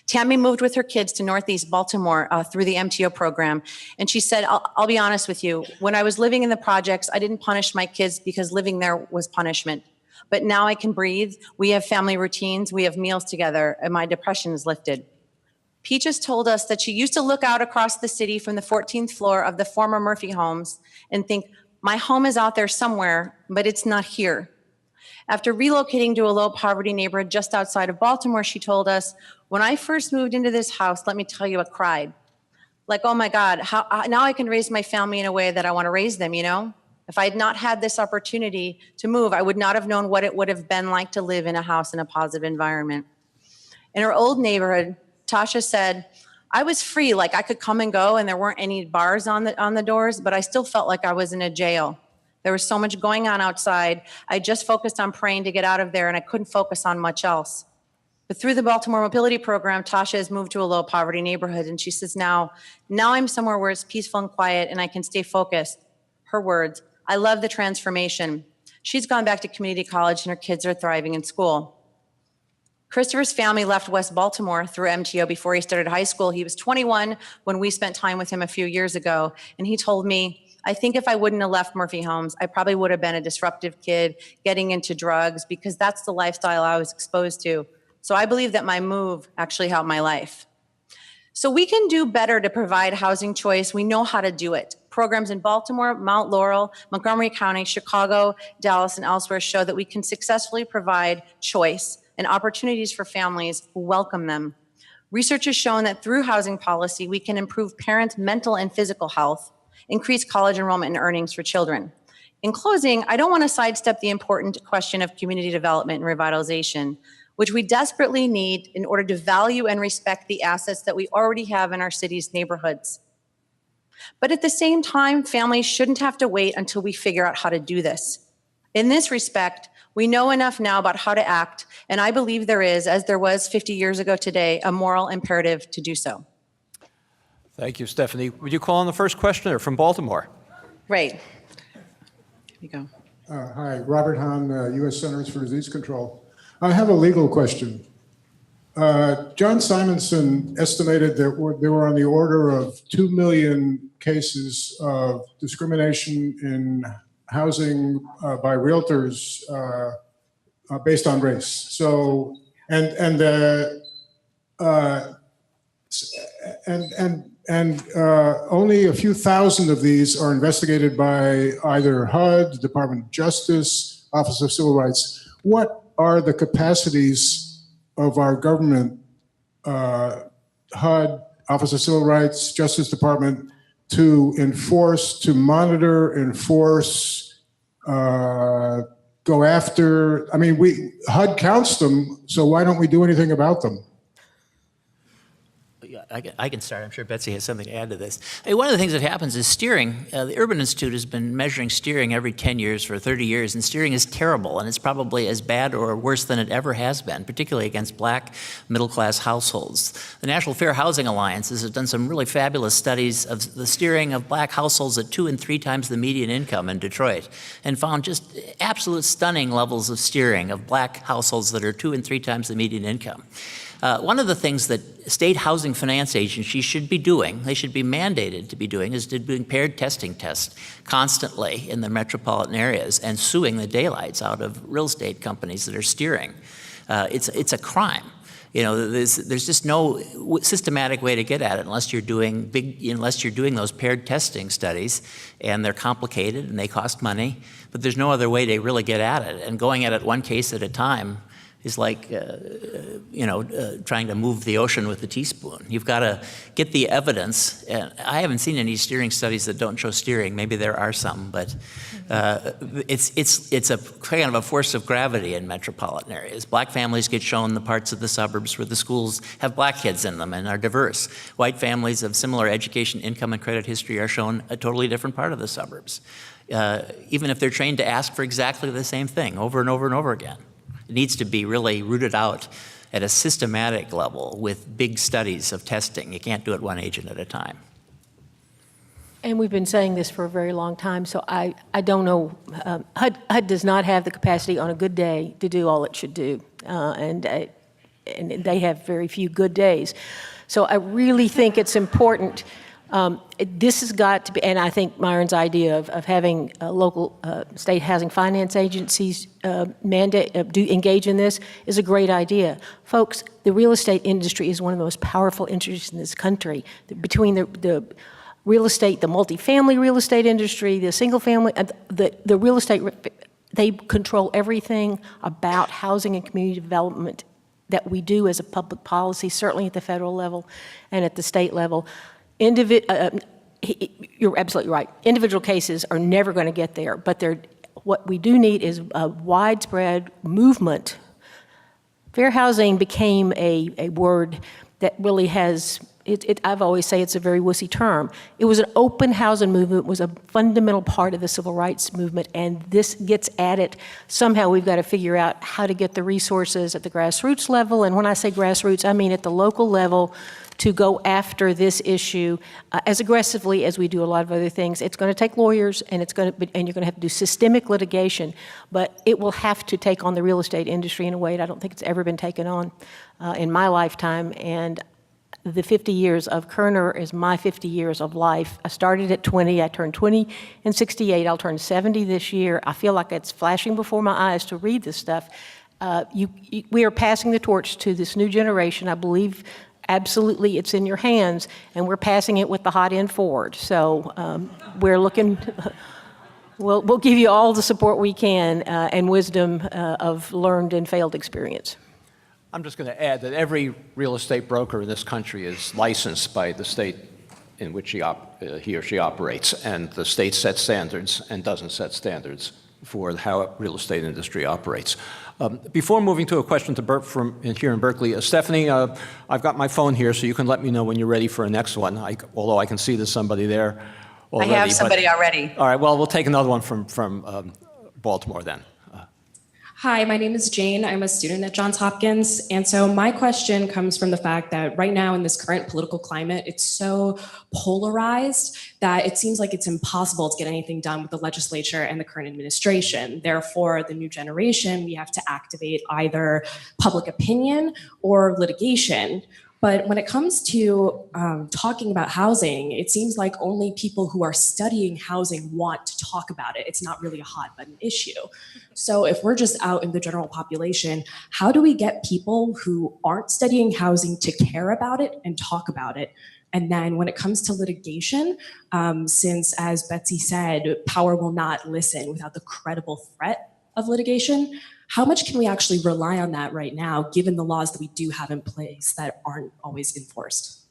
Tammy moved with her kids to Northeast Baltimore through the MTO program. And she said, I'll be honest with you, when I was living in the projects, I didn't punish my kids because living there was punishment. But now I can breathe. We have family routines. We have meals together, and my depression is lifted. Peaches told us that she used to look out across the city from the 14th floor of the former Murphy homes and think, my home is out there somewhere, but it's not here. After relocating to a low poverty neighborhood just outside of Baltimore, she told us, when I first moved into this house, let me tell you, I cried. Like, oh my God, now I can raise my family in a way that I want to raise them, If I had not had this opportunity to move, I would not have known what it would have been like to live in a house in a positive environment. In her old neighborhood, Tasha said, I was free, like I could come and go and there weren't any bars on the doors, but I still felt like I was in a jail. There was so much going on outside. I just focused on praying to get out of there and I couldn't focus on much else. But through the Baltimore Mobility Program, Tasha has moved to a low poverty neighborhood and she says, now I'm somewhere where it's peaceful and quiet and I can stay focused. Her words, I love the transformation. She's gone back to community college and her kids are thriving in school. Christopher's family left West Baltimore through MTO before he started high school. He was 21 when we spent time with him a few years ago, and he told me, I think if I wouldn't have left Murphy Homes, I probably would have been a disruptive kid getting into drugs because that's the lifestyle I was exposed to. So I believe that my move actually helped my life. So we can do better to provide housing choice. We know how to do it. Programs in Baltimore, Mount Laurel, Montgomery County, Chicago, Dallas, and elsewhere show that we can successfully provide choice and opportunities for families who welcome them. Research has shown that through housing policy, we can improve parents' mental and physical health, increase college enrollment and earnings for children. In closing, I don't want to sidestep the important question of community development and revitalization, which we desperately need in order to value and respect the assets that we already have in our city's neighborhoods. But at the same time, families shouldn't have to wait until we figure out how to do this. In this respect, we know enough now about how to act, and I believe there is, as there was 50 years ago today, a moral imperative to do so. Thank you, Stephanie. Would you call on the first questioner from Baltimore? Right. Here we go. Hi, Robert Hahn, U.S. Centers for Disease Control. I have a legal question. John Simonson estimated that there were on the order of 2 million cases of discrimination in housing by realtors based on race. So, and only a few thousand of these are investigated by either HUD, Department of Justice, Office of Civil Rights. What are the capacities of our government, HUD, Office of Civil Rights, Justice Department, to enforce, to monitor, enforce, go after? I mean, HUD counts them, so why don't we do anything about them? I can start. I'm sure Betsy has something to add to this. Hey, one of the things that happens is steering. The Urban Institute has been measuring steering every 10 years for 30 years, and steering is terrible, and it's probably as bad or worse than it ever has been, particularly against black middle-class households. The National Fair Housing Alliance has done some really fabulous studies of the steering of black households at 2 and 3 times the median income in Detroit, and found just absolute stunning levels of steering of black households that are 2 and 3 times the median income. One of the things that state housing finance agencies should be doing, they should be mandated to be doing, is doing paired testing tests constantly in the metropolitan areas and suing the daylights out of real estate companies that are steering. It's a crime. You know, there's just no systematic way to get at it unless you're doing those paired testing studies, and they're complicated and they cost money, but there's no other way to really get at it. And going at it one case at a time is like, trying to move the ocean with a teaspoon. You've got to get the evidence. I haven't seen any steering studies that don't show steering. Maybe there are some, but it's a kind of a force of gravity in metropolitan areas. Black families get shown the parts of the suburbs where the schools have black kids in them and are diverse. White families of similar education, income, and credit history are shown a totally different part of the suburbs, even if they're trained to ask for exactly the same thing over and over and over again. It needs to be really rooted out at a systematic level with big studies of testing. You can't do it one agent at a time. And we've been saying this for a very long time, so I don't know. HUD does not have the capacity on a good day to do all it should do, and they have very few good days. So I really think it's important. This has got to be, and I think Myron's idea of having local state housing finance agencies engage in this is a great idea. Folks, the real estate industry is one of the most powerful industries in this country. Between the real estate, the multifamily real estate industry, the single family, the real estate, they control everything about housing and community development that we do as a public policy, certainly at the federal level and at the state level. You're absolutely right. Individual cases are never going to get there, but what we do need is a widespread movement. Fair housing became a word that really has I've always say it's a very wussy term. It was an open housing movement, was a fundamental part of the civil rights movement, and this gets at it. Somehow we've got to figure out how to get the resources at the grassroots level, and when I say grassroots, I mean at the local level, to go after this issue as aggressively as we do a lot of other things. It's going to take lawyers, and you're going to have to do systemic litigation, but it will have to take on the real estate industry in a way that I don't think it's ever been taken on in my lifetime. And the 50 years of Kerner is my 50 years of life. I started at 20. I turned 20 in '68. I'll turn 70 this year. I feel like it's flashing before my eyes to read this stuff. We are passing the torch to this new generation. I believe absolutely it's in your hands, and we're passing it with the hot end forward. So we're looking, we'll give you all the support we can and wisdom of learned and failed experience. I'm just going to add that every real estate broker in this country is licensed by the state in which he or she operates, and the state sets standards and doesn't set standards for how real estate industry operates. Before moving to a question to Bert from here in Berkeley, Stephanie, I've got my phone here, so you can let me know when you're ready for a next one, although I can see there's somebody there already. I have somebody already. All right, well, we'll take another one from Baltimore then. Hi, my name is Jane. I'm a student at Johns Hopkins. And so my question comes from the fact that right now in this current political climate, it's so polarized that it seems like it's impossible to get anything done with the legislature and the current administration. Therefore, the new generation, we have to activate either public opinion or litigation. But when it comes to talking about housing, it seems like only people who are studying housing want to talk about it. It's not really a hot button issue. So if we're just out in the general population, how do we get people who aren't studying housing to care about it and talk about it? And then when it comes to litigation, since, as Betsy said, power will not listen without the credible threat of litigation, how much can we actually rely on that right now, given the laws that we do have in place that aren't always enforced?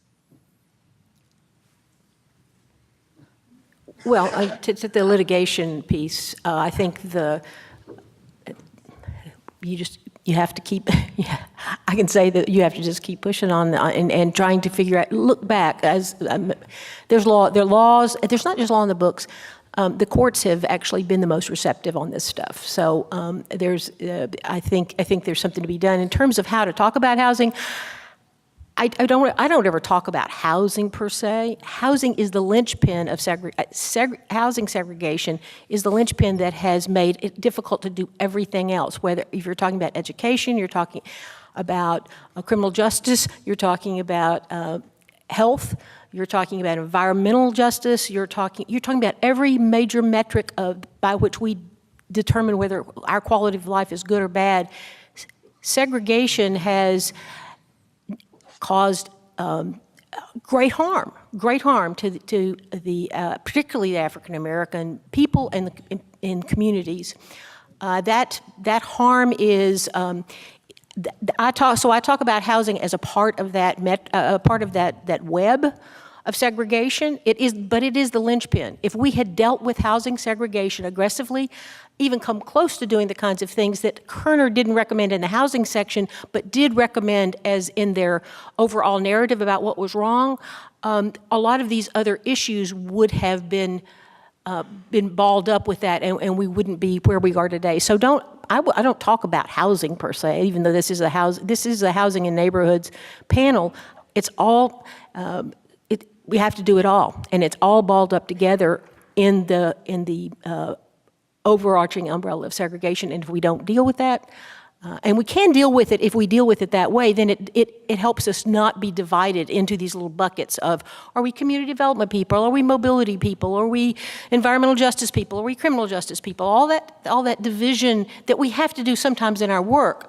Well, to the litigation piece, I think you have to keep, I can say that you have to just keep pushing on and trying to figure out, look back, as there are laws, there's not just law in the books. The courts have actually been the most receptive on this stuff. So I think there's something to be done in terms of how to talk about housing. I don't ever talk about housing per se. Housing is the linchpin of housing segregation is the linchpin that has made it difficult to do everything else. Whether if you're talking about education, you're talking about criminal justice, you're talking about health. You're talking about environmental justice. You're talking about every major metric by which we determine whether our quality of life is good or bad. Segregation has caused great harm to the particularly the African American people in communities. That harm is. I talk about housing as a part of that that web of segregation. But it is the linchpin. If we had dealt with housing segregation aggressively, even come close to doing the kinds of things that Kerner didn't recommend in the housing section, but did recommend as in their overall narrative about what was wrong, a lot of these other issues would have been balled up with that, and we wouldn't be where we are today. So I don't talk about housing per se, even though this is a housing and neighborhoods panel. It's all we have to do it all, and it's all balled up together in the overarching umbrella of segregation. And if we don't deal with that, and we can deal with it if we deal with it that way, then it helps us not be divided into these little buckets of, are we community development people, are we mobility people, are we environmental justice people, are we criminal justice people, all that division that we have to do sometimes in our work.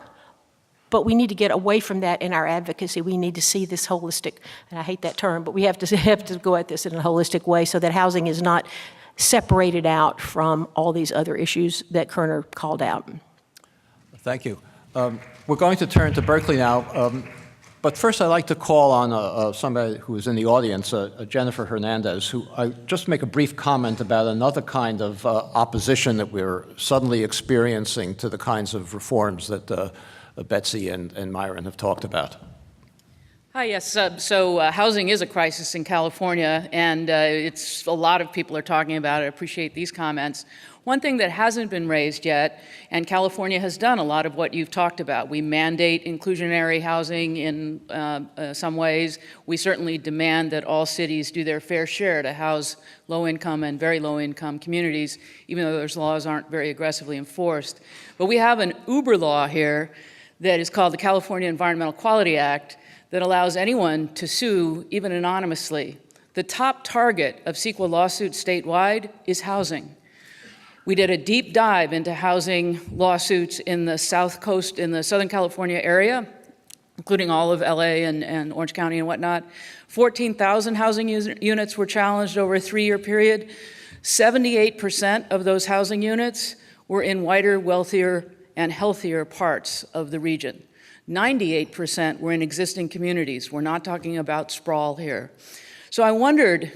But we need to get away from that in our advocacy. We need to see this holistic, and I hate that term, but we have to go at this in a holistic way so that housing is not separated out from all these other issues that Kerner called out. Thank you. We're going to turn to Berkeley now, but first I'd like to call on somebody who is in the audience, Jennifer Hernandez, who I just make a brief comment about another kind of opposition that we're suddenly experiencing to the kinds of reforms that Betsy and Myron have talked about. Hi, yes. Housing is a crisis in California, and it's a lot of people are talking about it. I appreciate these comments. One thing that hasn't been raised yet, and California has done a lot of what you've talked about. We mandate inclusionary housing in some ways. We certainly demand that all cities do their fair share to house low-income and very low-income communities, even though those laws aren't very aggressively enforced. But we have an uber law here that is called the California Environmental Quality Act, that allows anyone to sue, even anonymously. The top target of CEQA lawsuits statewide is housing. We did a deep dive into housing lawsuits in the South Coast, in the Southern California area, including all of LA and Orange County and whatnot. 14,000 housing units were challenged over a 3-year period. 78% of those housing units were in whiter, wealthier, and healthier parts of the region. 98% were in existing communities. We're not talking about sprawl here. So I wondered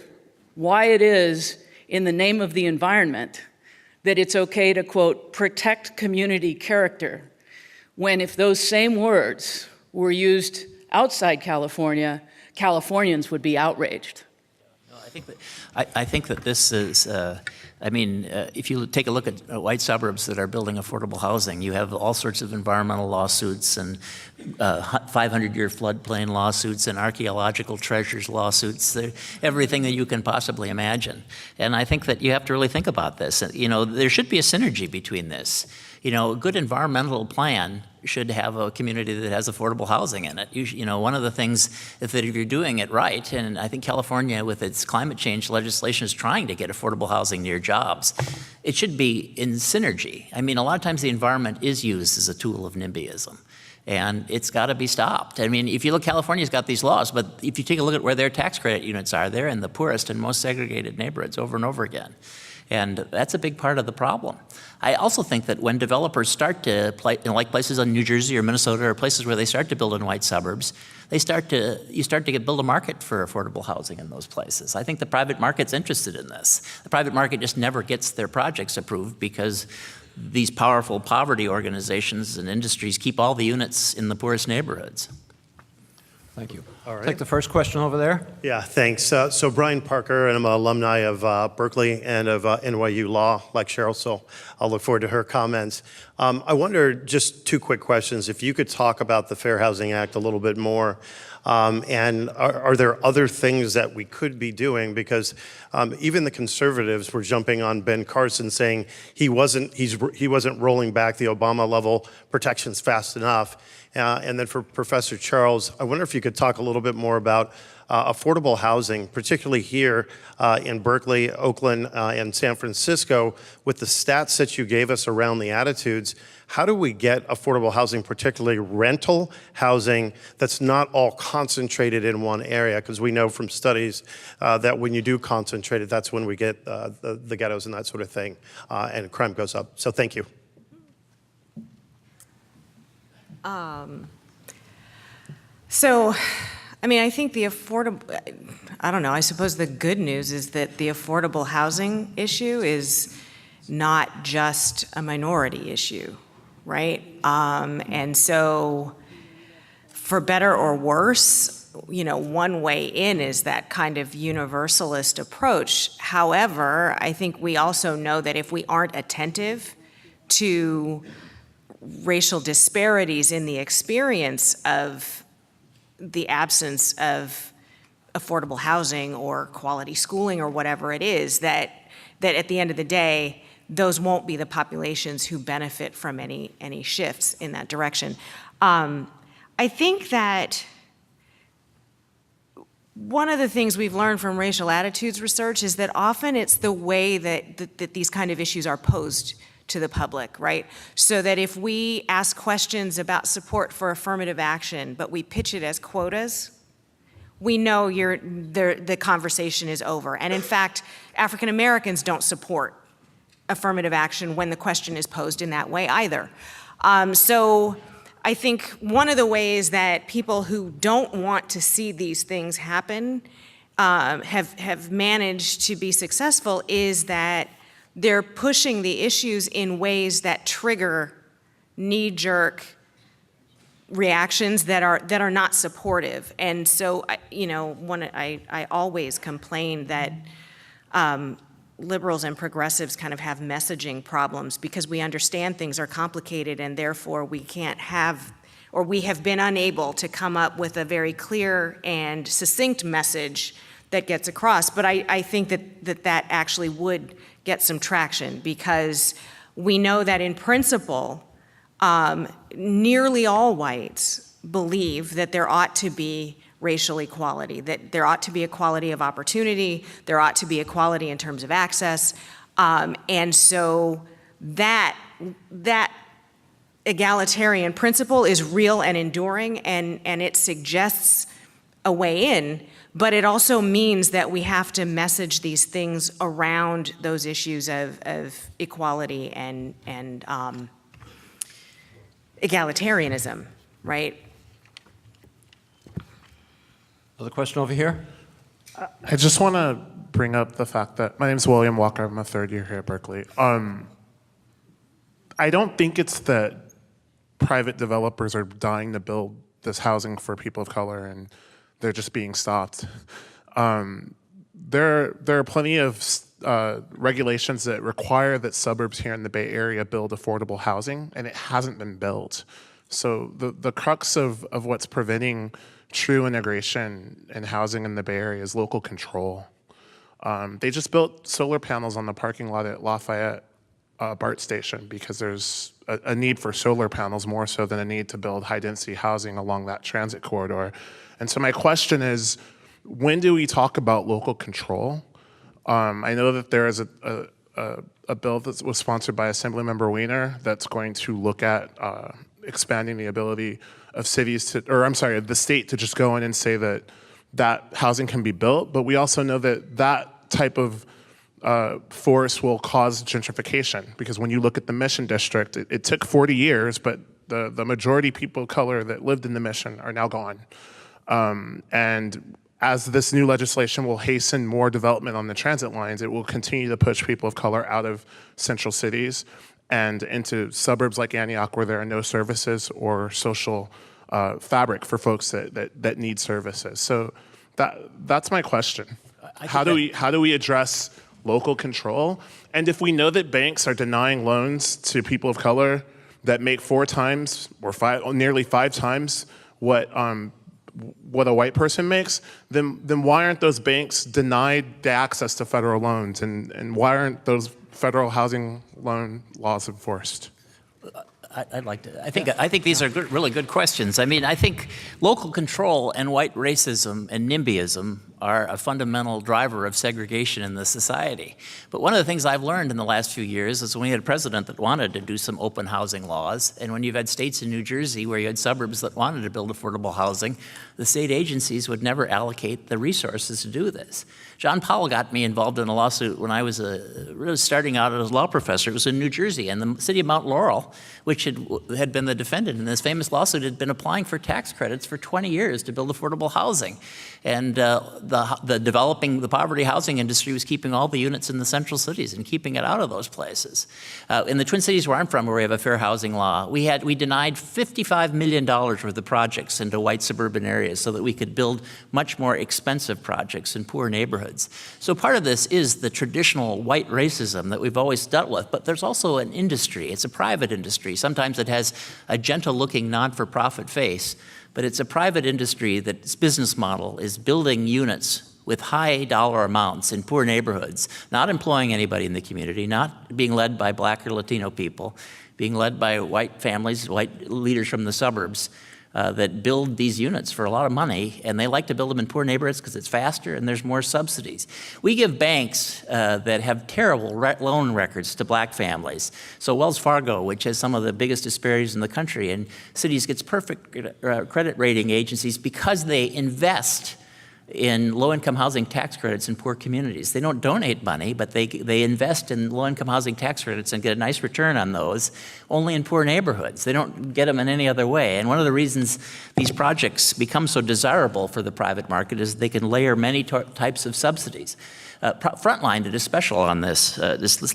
why it is, in the name of the environment, that it's okay to, quote, protect community character, when if those same words were used outside California, Californians would be outraged. No, I think that this is, if you take a look at white suburbs that are building affordable housing, you have all sorts of environmental lawsuits and 500-year floodplain lawsuits and archaeological treasures lawsuits, everything that you can possibly imagine. And I think that you have to really think about this. There should be a synergy between this. A good environmental plan should have a community that has affordable housing in it. One of the things is that if you're doing it right, and I think California with its climate change legislation is trying to get affordable housing near jobs, it should be in synergy. A lot of times the environment is used as a tool of NIMBYism, and it's got to be stopped. If you look, California's got these laws, but if you take a look at where their tax credit units are, they're in the poorest and most segregated neighborhoods over and over again. And that's a big part of the problem. I also think that when developers start to play, like places in New Jersey or Minnesota or places where they start to build in white suburbs, you start to build a market for affordable housing in those places. I think the private market's interested in this. The private market just never gets their projects approved because these powerful poverty organizations and industries keep all the units in the poorest neighborhoods. Thank you. All right. Take the first question over there. Yeah, thanks. So Brian Parker, and I'm an alumni of Berkeley and of NYU Law, like Cheryl, so I'll look forward to her comments. I wonder, just 2 quick questions, if you could talk about the Fair Housing Act a little bit more. And are there other things that we could be doing? Because even the conservatives were jumping on Ben Carson saying he wasn't rolling back the Obama level protections fast enough. And then for Professor Charles, I wonder if you could talk a little bit more about affordable housing, particularly here in Berkeley, Oakland, and San Francisco, with the stats that you gave us around the attitudes. How do we get affordable housing, particularly rental housing, that's not all concentrated in one area? Because we know from studies that when you do concentrate it, that's when we get the ghettos and that sort of thing, and crime goes up. So thank you. I think the I suppose the good news is that the affordable housing issue is not just a minority issue, right? And so for better or worse, one way in is that kind of universalist approach. However, I think we also know that if we aren't attentive to racial disparities in the experience of the absence of affordable housing or quality schooling or whatever it is, that at the end of the day, those won't be the populations who benefit from any shifts in that direction. I think that one of the things we've learned from racial attitudes research is that often it's the way that these kind of issues are posed to the public, right? So that if we ask questions about support for affirmative action, but we pitch it as quotas, we know the conversation is over. And in fact, African Americans don't support affirmative action when the question is posed in that way either. So I think one of the ways that people who don't want to see these things happen have managed to be successful is that they're pushing the issues in ways that trigger knee-jerk reactions that are not supportive. And so, I always complain that liberals and progressives kind of have messaging problems because we understand things are complicated and therefore we can't have, or we have been unable to come up with a very clear and succinct message that gets across. But I think that actually would get some traction because we know that in principle, nearly all whites believe that there ought to be racial equality, that there ought to be equality of opportunity, there ought to be equality in terms of access. And so that egalitarian principle is real and enduring, and it suggests a way in, but it also means that we have to message these things around those issues of equality and egalitarianism, right? Another question over here? I just want to bring up the fact that my name is William Walker. I'm a third year here at Berkeley. I don't think it's that private developers are dying to build this housing for people of color and they're just being stopped. There are plenty of regulations that require that suburbs here in the Bay Area build affordable housing, and it hasn't been built. So the crux of what's preventing true integration and housing in the Bay Area is local control. They just built solar panels on the parking lot at Lafayette BART station because there's a need for solar panels more so than a need to build high-density housing along that transit corridor. And so my question is, when do we talk about local control? I know that there is a bill that was sponsored by Assemblymember Wiener that's going to look at expanding the ability of cities to, or I'm sorry, the state to just go in and say that housing can be built, but we also know that type of force will cause gentrification, because when you look at the Mission District, it took 40 years, but the majority people of color that lived in the Mission are now gone. And as this new legislation will hasten more development on the transit lines, it will continue to push people of color out of central cities and into suburbs like Antioch, where there are no services or social fabric for folks that need services. So that's my question. How do we address local control? And if we know that banks are denying loans to people of color that make 4 times or nearly 5 times what a white person makes, then why aren't those banks denied the access to federal loans, and why aren't those federal housing loan laws enforced? I think these are really good questions. I mean, I think local control and white racism and NIMBYism are a fundamental driver of segregation in the society. But one of the things I've learned in the last few years is when we had a president that wanted to do some open housing laws, and when you've had states in New Jersey where you had suburbs that wanted to build affordable housing, the state agencies would never allocate the resources to do this. John Powell got me involved in a lawsuit when I was really starting out as a law professor. It was in New Jersey, and the city of Mount Laurel, which had been the defendant in this famous lawsuit, had been applying for tax credits for 20 years to build affordable housing. And the poverty housing industry was keeping all the units in the central cities and keeping it out of those places. In the Twin Cities where I'm from, where we have a fair housing law, we denied $55 million worth of projects into white suburban areas so that we could build much more expensive projects in poor neighborhoods. So part of this is the traditional white racism that we've always dealt with, but there's also an industry. It's a private industry. Sometimes it has a gentle-looking, non-for-profit face, but it's a private industry that its business model is building units with high dollar amounts in poor neighborhoods, not employing anybody in the community, not being led by Black or Latino people, being led by white families, white leaders from the suburbs that build these units for a lot of money, and they like to build them in poor neighborhoods because it's faster and there's more subsidies. We give banks that have terrible loan records to Black families. So Wells Fargo, which has some of the biggest disparities in the country, and cities gets perfect credit rating agencies because they invest in low-income housing tax credits in poor communities. They don't donate money, but they invest in low-income housing tax credits and get a nice return on those only in poor neighborhoods. They don't get them in any other way. And one of the reasons these projects become so desirable for the private market is they can layer many types of subsidies. Frontline did a special on this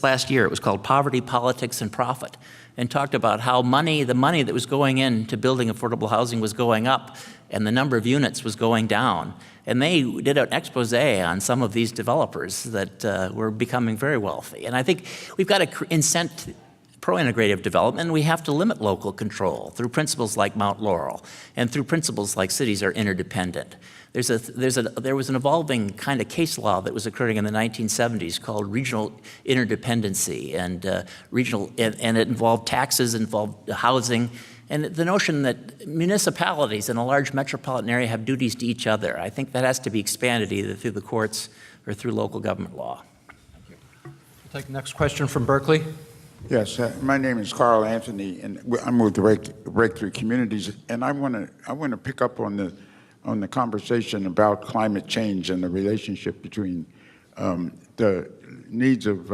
last year. It was called Poverty, Politics, and Profit. and talked about how the money that was going into building affordable housing was going up and the number of units was going down. And they did an expose on some of these developers that were becoming very wealthy. And I think we've got to incent pro-integrative development, and we have to limit local control through principles like Mount Laurel and through principles like cities are interdependent. There was an evolving kind of case law that was occurring in the 1970s called regional interdependency, and and it involved taxes, involved housing, and the notion that municipalities in a large metropolitan area have duties to each other. I think that has to be expanded either through the courts or through local government law. We'll take the next question from Berkeley. Yes, my name is Carl Anthony, and I'm with Breakthrough Communities, and I want to pick up on the conversation about climate change and the relationship between the needs of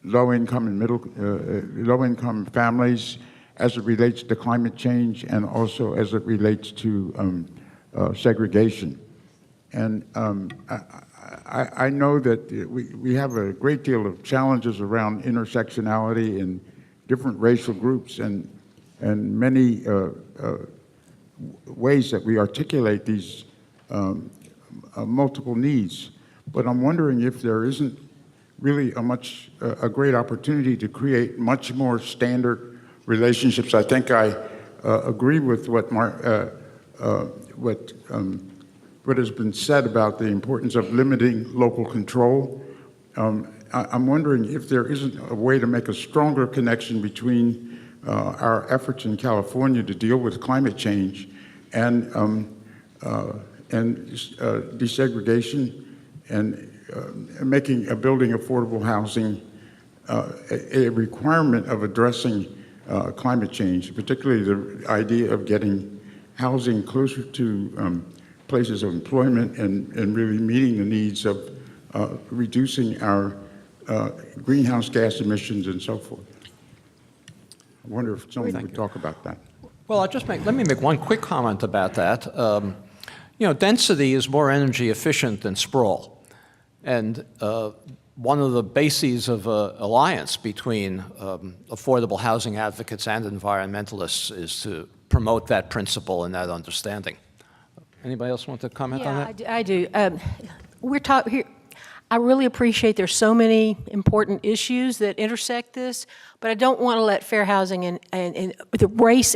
low-income and low-income families as it relates to climate change, and also as it relates to segregation. And I know that we have a great deal of challenges around intersectionality in different racial groups and many ways that we articulate these multiple needs. But I'm wondering if there isn't really a great opportunity to create much more standard relationships. I think I agree with what has been said about the importance of limiting local control. I'm wondering if there isn't a way to make a stronger connection between our efforts in California to deal with climate change and desegregation and making building affordable housing a requirement of addressing climate change, particularly the idea of getting housing closer to places of employment and really meeting the needs of reducing our greenhouse gas emissions and so forth. I wonder if someone would talk about that. Well, let me make one quick comment about that. Density is more energy efficient than sprawl. And one of the bases of an alliance between affordable housing advocates and environmentalists is to promote that principle and that understanding. Anybody else want to comment on that? Yeah, I do. We're talking here. I really appreciate there's so many important issues that intersect this, but I don't want to let fair housing and the race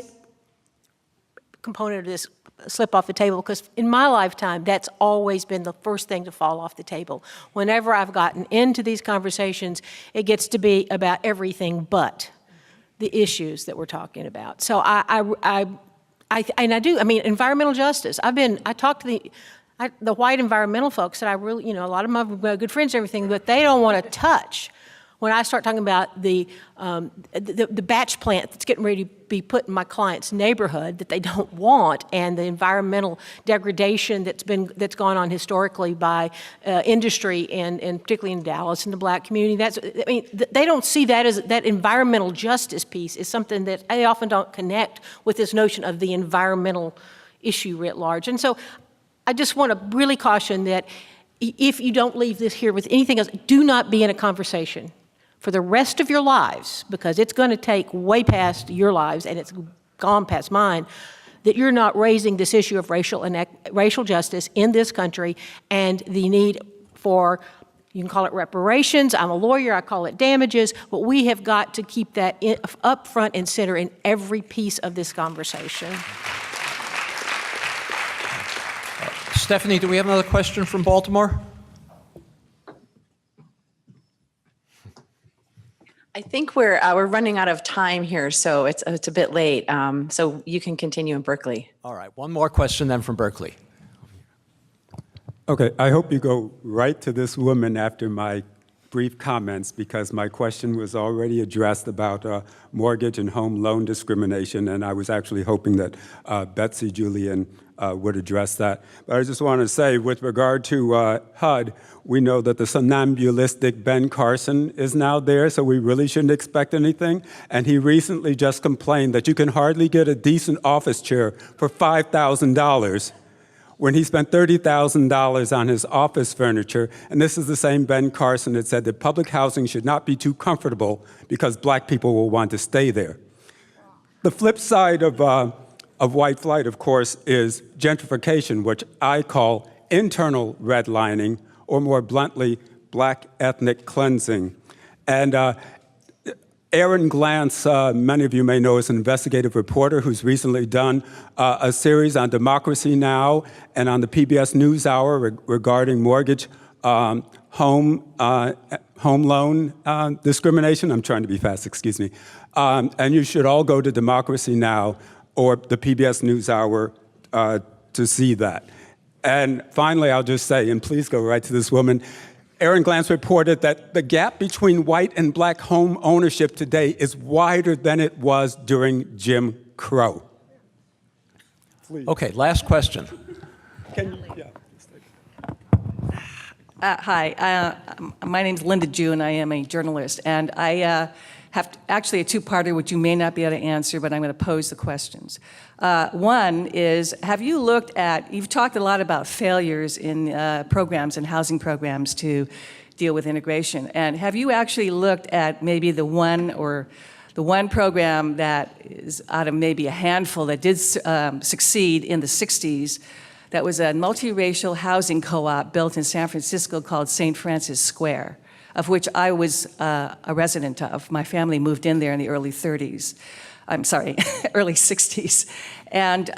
component of this slip off the table, because in my lifetime, that's always been the first thing to fall off the table. Whenever I've gotten into these conversations, it gets to be about everything but the issues that we're talking about. So environmental justice. I talked to the white environmental folks that I really, a lot of them are good friends and everything, but they don't want to touch. When I start talking about the batch plant that's getting ready to be put in my client's neighborhood that they don't want, and the environmental degradation that's gone on historically by industry and particularly in Dallas and the black community, they don't see that as that environmental justice piece is something that they often don't connect with this notion of the environmental issue writ large. And so I just want to really caution that if you don't leave this here with anything else, do not be in a conversation for the rest of your lives, because it's going to take way past your lives and it's gone past mine, that you're not raising this issue of racial justice in this country and the need for, you can call it reparations, I'm a lawyer, I call it damages, but we have got to keep that up front and center in every piece of this conversation. Stephanie, do we have another question from Baltimore? I think we're running out of time here, so it's a bit late. So you can continue in Berkeley. All right, one more question then from Berkeley. Okay, I hope you go right to this woman after my brief comments, because my question was already addressed about mortgage and home loan discrimination, and I was actually hoping that Betsy, Julian, would address that. But I just want to say, with regard to HUD, we know that the somnambulistic Ben Carson is now there, so we really shouldn't expect anything. And he recently just complained that you can hardly get a decent office chair for $5,000. when he spent $30,000 on his office furniture, and this is the same Ben Carson that said that public housing should not be too comfortable because black people will want to stay there. The flip side of white flight, of course, is gentrification, which I call internal redlining, or more bluntly, black ethnic cleansing. And Aaron Glantz, many of you may know, is an investigative reporter who's recently done a series on Democracy Now! And on the PBS NewsHour regarding mortgage home loan discrimination. I'm trying to be fast, excuse me. And you should all go to Democracy Now! Or the PBS NewsHour to see that. And finally, I'll just say, and please go right to this woman, Aaron Glantz reported that the gap between white and black home ownership today is wider than it was during Jim Crow. Please. Okay, last question. Hi, my name's Linda Jew, and I am a journalist. And I have actually a two-parter, which you may not be able to answer, but I'm going to pose the questions. One is, have you looked at, you've talked a lot about failures in programs and housing programs to deal with integration. And have you actually looked at maybe the one program that is out of maybe a handful that did succeed in the 60s? That was a multiracial housing co-op built in San Francisco called St. Francis Square, of which I was a resident of. My family moved in there in the early 30s. I'm sorry, early 60s. And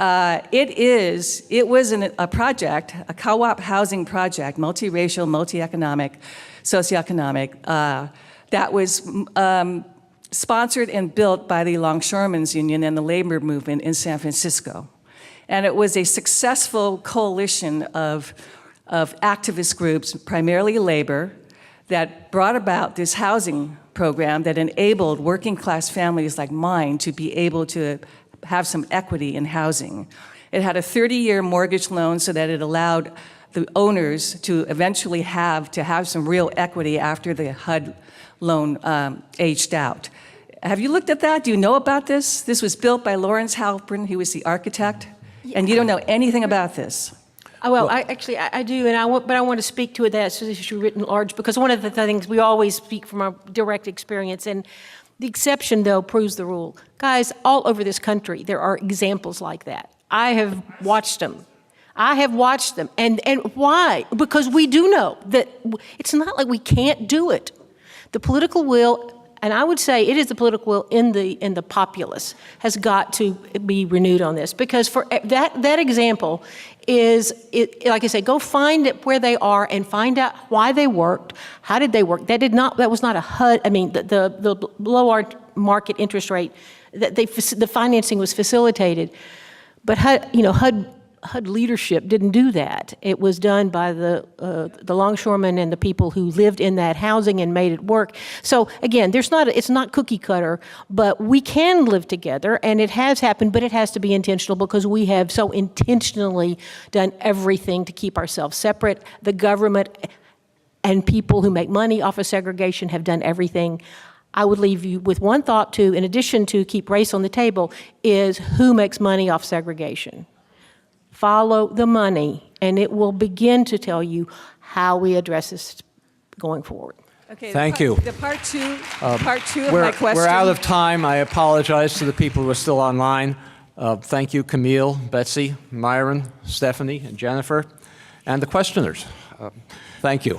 it was a project, a co-op housing project, multiracial, multi-economic, socioeconomic, that was sponsored and built by the Longshoremen's Union and the labor movement in San Francisco. And it was a successful coalition of activist groups, primarily labor, that brought about this housing program that enabled working class families like mine to be able to have some equity in housing. It had a 30-year mortgage loan so that it allowed the owners to eventually have some real equity after the HUD loan aged out. Have you looked at that? Do you know about this? This was built by Lawrence Halpern. He was the architect. And you don't know anything about this. Well, I do, but I want to speak to that issue written large, because one of the things we always speak from our direct experience, and the exception, though, proves the rule. Guys, all over this country, there are examples like that. I have watched them. And why? Because we do know that it's not like we can't do it. The political will, and I would say it is the political will in the populace, has got to be renewed on this. Because for that example is, like I say, go find it where they are and find out why they worked, how did they work. That was not a HUD, I mean, the below our market interest rate, the financing was facilitated. But HUD leadership didn't do that. It was done by the longshoremen and the people who lived in that housing and made it work. So again, it's not cookie cutter, but we can live together, and it has happened, but it has to be intentional because we have so intentionally done everything to keep ourselves separate. The government and people who make money off of segregation have done everything. I would leave you with one thought too, in addition to keep race on the table, is who makes money off segregation? Follow the money, and it will begin to tell you how we address this going forward. Okay, Thank you. The part two of my question. We're out of time. I apologize to the people who are still online. Thank you, Camille, Betsy, Myron, Stephanie, and Jennifer, and the questioners. Thank you.